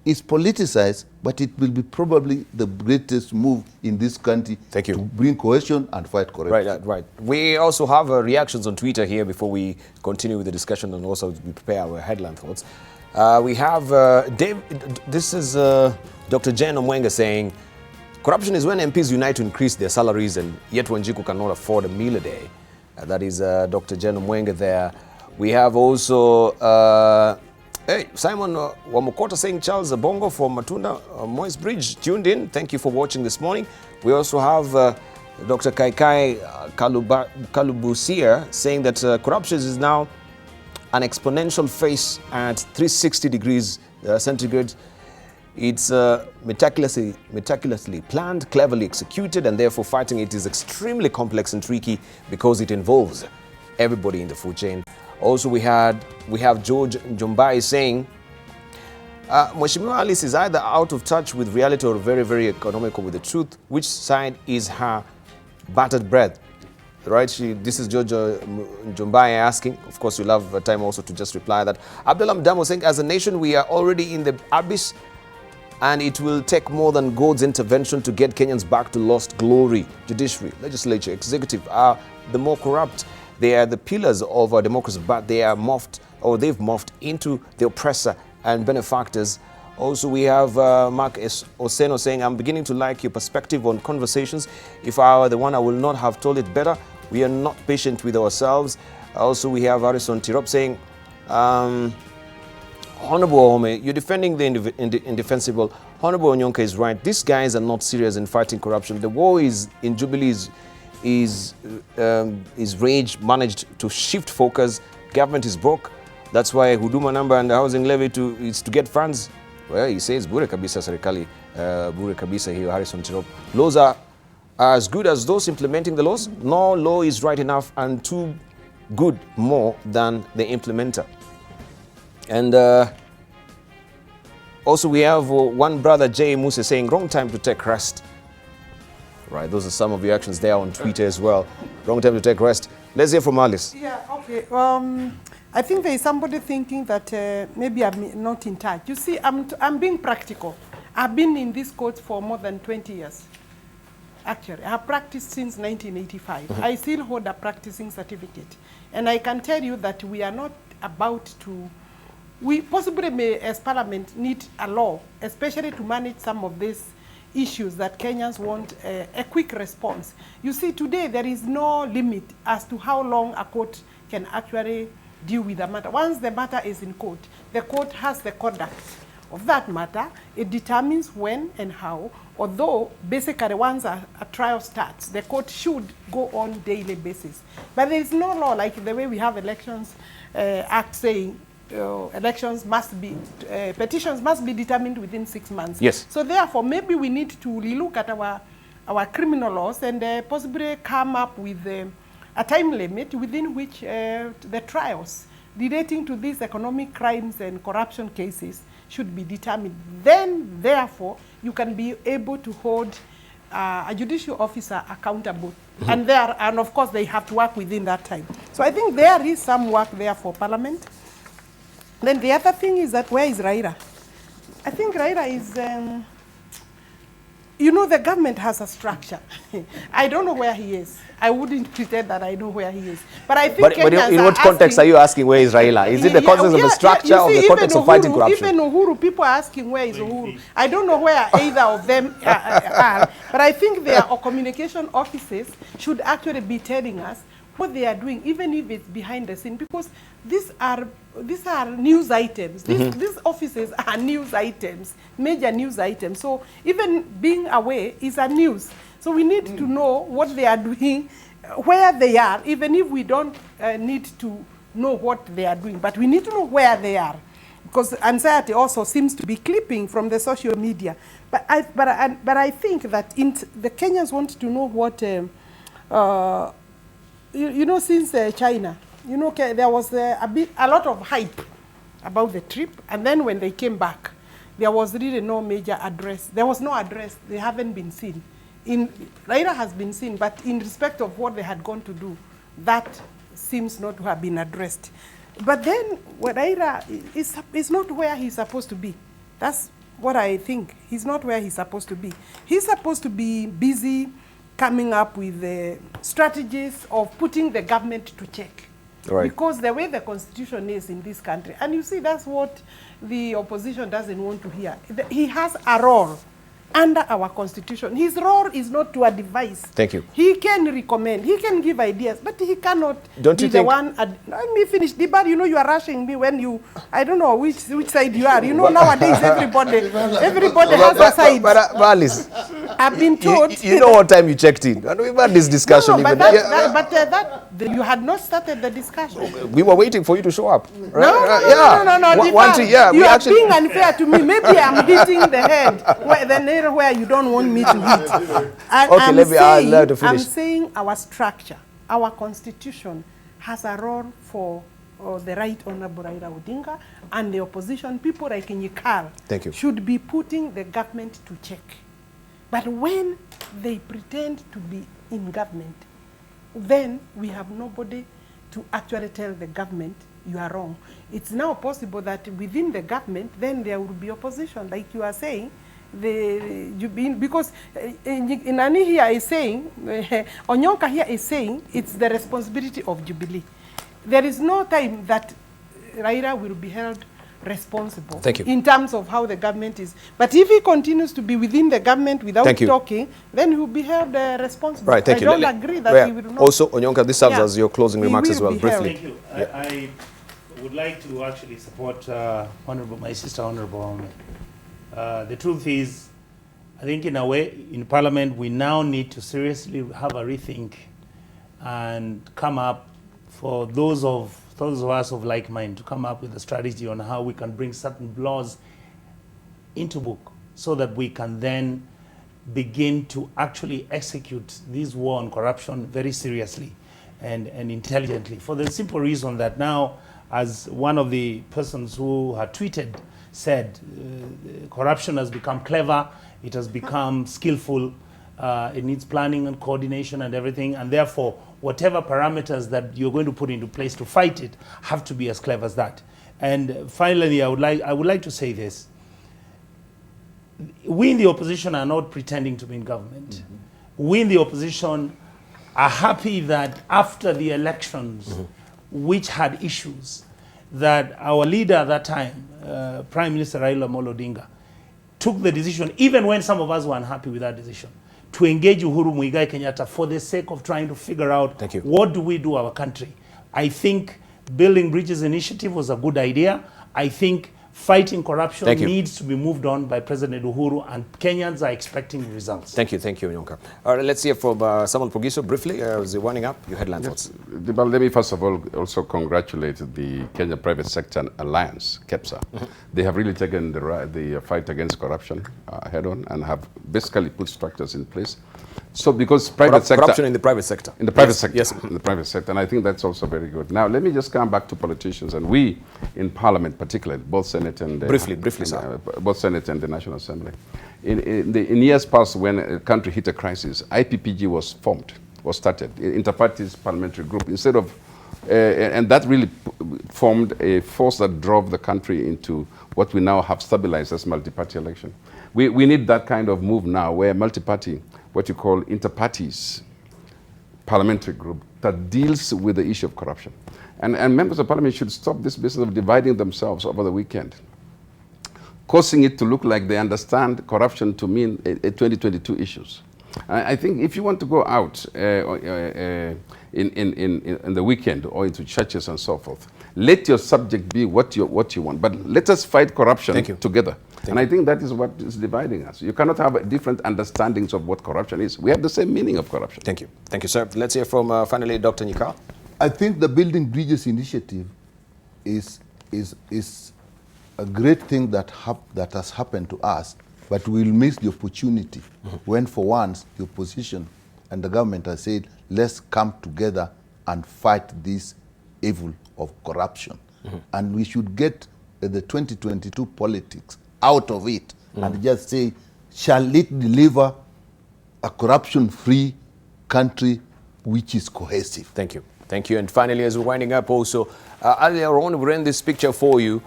is politicized, but it will be probably the greatest move in this country to bring cohesion and fight corruption. Right. We also have reactions on Twitter here before we continue with the discussion and also we prepare our headline thoughts. We have this is Dr. Jen Omwenga saying, corruption is when MPs unite to increase their salaries and yet Wanjiku cannot afford a meal a day. That is Dr. Jen Omwenga there. We have also Simon Wamukota saying Charles Abongo from Matunda Moist Bridge tuned in. Thank you for watching this morning. We also have Dr. Kaikai Kalubusia saying that corruption is now an exponential phase at 360 degrees centigrade. It's meticulously planned, cleverly executed, and therefore fighting it is extremely complex and tricky because it involves everybody in the food chain. Also, we have George Njombai saying, Mheshimiwa Alice is either out of touch with reality or very, very economical with the truth. Which side is her battered breath? Right? This is George Njombai asking. Of course, you'll have time also to just reply that. Abdullah Mdamo saying, as a nation, we are already in the abyss and it will take more than God's intervention to get Kenyans back to lost glory. Judiciary, legislature, executive are the more corrupt. They are the pillars of our democracy, but they are morphed, or they've morphed into the oppressor and benefactors. Also, we have Mark Oseno saying, I'm beginning to like your perspective on conversations. If I were the one, I will not have told it better. We are not patient with ourselves. Also, we have Harrison Tirop saying, Honorable Ome, you're defending the indefensible. Honorable Onyonka is right. These guys are not serious in fighting corruption. The war is in Jubilee's is rage managed to shift focus. Government is broke. That's why huduma number and the housing levy is to get funds. Well, he says bure kabisa serikali, bure kabisa hiyo Harrison Tirop. Laws are as good as those implementing the laws. No law is right enough and too good more than the implementer. And also we have one brother, Jay Musa, saying wrong time to take rest. Right, those are some of the actions there on Twitter as well. Wrong time to take rest. Let's hear from Alice. Yeah, okay. I think there is somebody thinking that maybe I'm not in touch. You see, I'm being practical. I've been in this court for more than 20 years. Actually, I have practiced since 1985. I still hold a practicing certificate. And I can tell you that we are not about to, we possibly may, as Parliament, need a law, especially to manage some of these issues that Kenyans want a quick response. You see, today there is no limit as to how long a court can actually deal with the matter. Once the matter is in court, the court has the conduct of that matter. It determines when and how, although basically once a trial starts, the court should go on daily basis. But there is no law like the way we have elections act saying elections must be, petitions must be determined within 6 months. Yes. So therefore, maybe we need to relook at our criminal laws and possibly come up with a time limit within which the trials relating to these economic crimes and corruption cases should be determined. Then, therefore, you can be able to hold a judicial officer accountable. And of course, they have to work within that time. So I think there is some work there for Parliament. Then the other thing is that where is Raila? I think Raila is, you know, the government has a structure. I don't know where he is. I wouldn't pretend that I know where he is. But I think But in what context are you asking where is Raila? Is it the context of the structure or the context of fighting corruption? Even Uhuru, people are asking where is Uhuru. I don't know where either of them are. But I think their communication offices should actually be telling us what they are doing, even if it's behind the scene, because these are news items. These offices are news items, major news items. So even being away is a news. So we need to know what they are doing, where they are, even if we don't need to know what they are doing, but we need to know where they are, because anxiety also seems to be clipping from the social media. But I think that the Kenyans want to know what. You know, since China, you know, there was a lot of hype about the trip, and then when they came back, there was really no major address. There was no address. They haven't been seen. Raila has been seen, but in respect of what they had gone to do, that seems not to have been addressed. But then, Raila is not where he's supposed to be. That's what I think. He's not where he's supposed to be. He's supposed to be busy coming up with the strategies of putting the government to check. Right. Because the way the constitution is in this country, and you see that's what the opposition doesn't want to hear. He has a role under our constitution. His role is not to advise. Thank you. He can recommend, he can give ideas, but he cannot Don't be you the think one. Let me finish. Debarl, you know you are rushing me when you, I don't know which side you are. You know nowadays everybody has a side. But Alice, I've been told. you know what time you checked in? And we've had this discussion. No, but even. you had not started the discussion. We were waiting for you to show up. Right? No. Yeah. You are being unfair to me. Maybe I'm hitting the head, the nail where you don't want me to hit. I'm saying our structure, our constitution has a role for the Right Honorable Raila Odinga, and the opposition, people like Nyikal, should be putting the government to check. But when they pretend to be in government, then we have nobody to actually tell the government, you are wrong. It's now possible that within the government, then there will be opposition, like you are saying. Because Inani here is saying, Onyonka here is saying, it's the responsibility of Jubilee. There is no time that Raila will be held responsible in terms of how the government is. But if he continues to be within the government without talking, then he will be held responsible. Right, thank you. I don't agree that he will not. Also, Onyonka, this serves as your closing remarks as well, briefly. Thank you. I would like to actually support my sister Honorable. The truth is, I think in a way, in Parliament, we now need to seriously have a rethink and come up for those of those of us of like mind, to come up with a strategy on how we can bring certain laws into book so that we can then begin to actually execute this war on corruption very seriously and intelligently, for the simple reason that now, as one of the persons who had tweeted said, corruption has become clever, it has become skillful, it needs planning and coordination and everything, and therefore whatever parameters that you're going to put into place to fight it have to be as clever as that. And finally, I would like to say this. We in the opposition are not pretending to be in government. We in the opposition are happy that after the elections, which had issues, that our leader at that time, Prime Minister Raila Amolo Odinga, took the decision, even when some of us were unhappy with that decision, to engage Uhuru Muigai Kenyatta for the sake of trying to figure out what do we do our country. I think Building Bridges initiative was a good idea. I think fighting corruption needs to be moved on by President Uhuru, and Kenyans are expecting results. Thank you, Nyonka. All right, let's hear from Samuel Pogiso briefly. As you're winding up, your headline thoughts. Debarl, let me first of all also congratulate the Kenya Private Sector Alliance, KEPSA. They have really taken the fight against corruption head on and have basically put structures in place. So because corruption in the private sector. In the private sector. Yes. In the private sector. And I think that's also very good. Now, let me just come back to politicians, and we in Parliament particularly, both Senate and... briefly, sir. Both Senate and the National Assembly. In years past, when a country hit a crisis, IPPG was started, Inter-Parties Parliamentary Group, instead of... and that really formed a force that drove the country into what we now have stabilized as multi-party election. We need that kind of move now, where multi-party, what you call inter-parties parliamentary group that deals with the issue of corruption. And members of parliament should stop this business of dividing themselves over the weekend, causing it to look like they understand corruption to mean 2022 issues. I think if you want to go out in the weekend or into churches and so forth, let your subject be what you want. But let us fight corruption together. And I think that is what is dividing us. You cannot have different understandings of what corruption is. We have the same meaning of corruption. Thank you. Thank you, sir. Let's hear from, finally, Dr. Nyika. I think the Building Bridges initiative is a great thing that has happened to us, but we'll miss the opportunity when, for once, the opposition and the government has said, let's come together and fight this evil of corruption. And we should get the 2022 politics out of it and just say, shall it deliver a corruption-free country which is cohesive? Thank you. Thank you. And finally, as we're winding up also, earlier on, we ran this picture for you.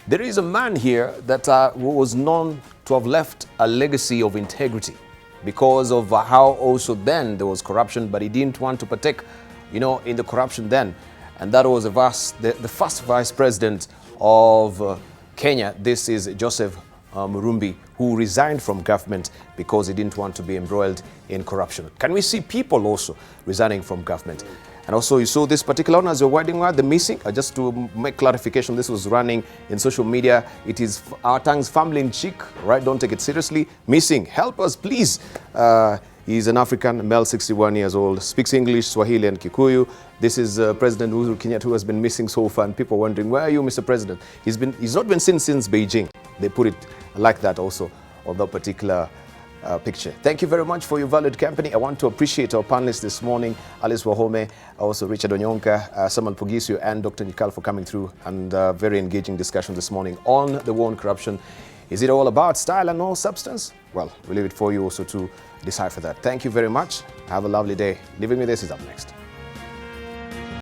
There is a man here that was known to have left a legacy of integrity because of how also then there was corruption, but he didn't want to partake, in the corruption then. And that was the first vice president of Kenya. This is Joseph Murumbi, who resigned from government because he didn't want to be embroiled in corruption. Can we see people also resigning from government? And also you saw this particular one as you're winding up, the missing, just to make clarification, this was running in social media. It is our tongue's family in cheek, right? Don't take it seriously. Missing, help us please. He's an African male, 61 years old, speaks English, Swahili and Kikuyu. This is President Uhuru Kenyatta, who has been missing so far, and people wondering, where are you, Mr. President? He's not been seen since Beijing. They put it like that also on that particular picture. Thank you very much for your valued company. I want to appreciate our panelists this morning, Alice Wahome, also Richard Onyonka, Samuel Pogisu, and Dr. Nyikal for coming through, and very engaging discussion this morning on the war on corruption. Is it all about style and no substance? Well, we'll leave it for you also to decipher that. Thank you very much. Have a lovely day. Living with This is up next.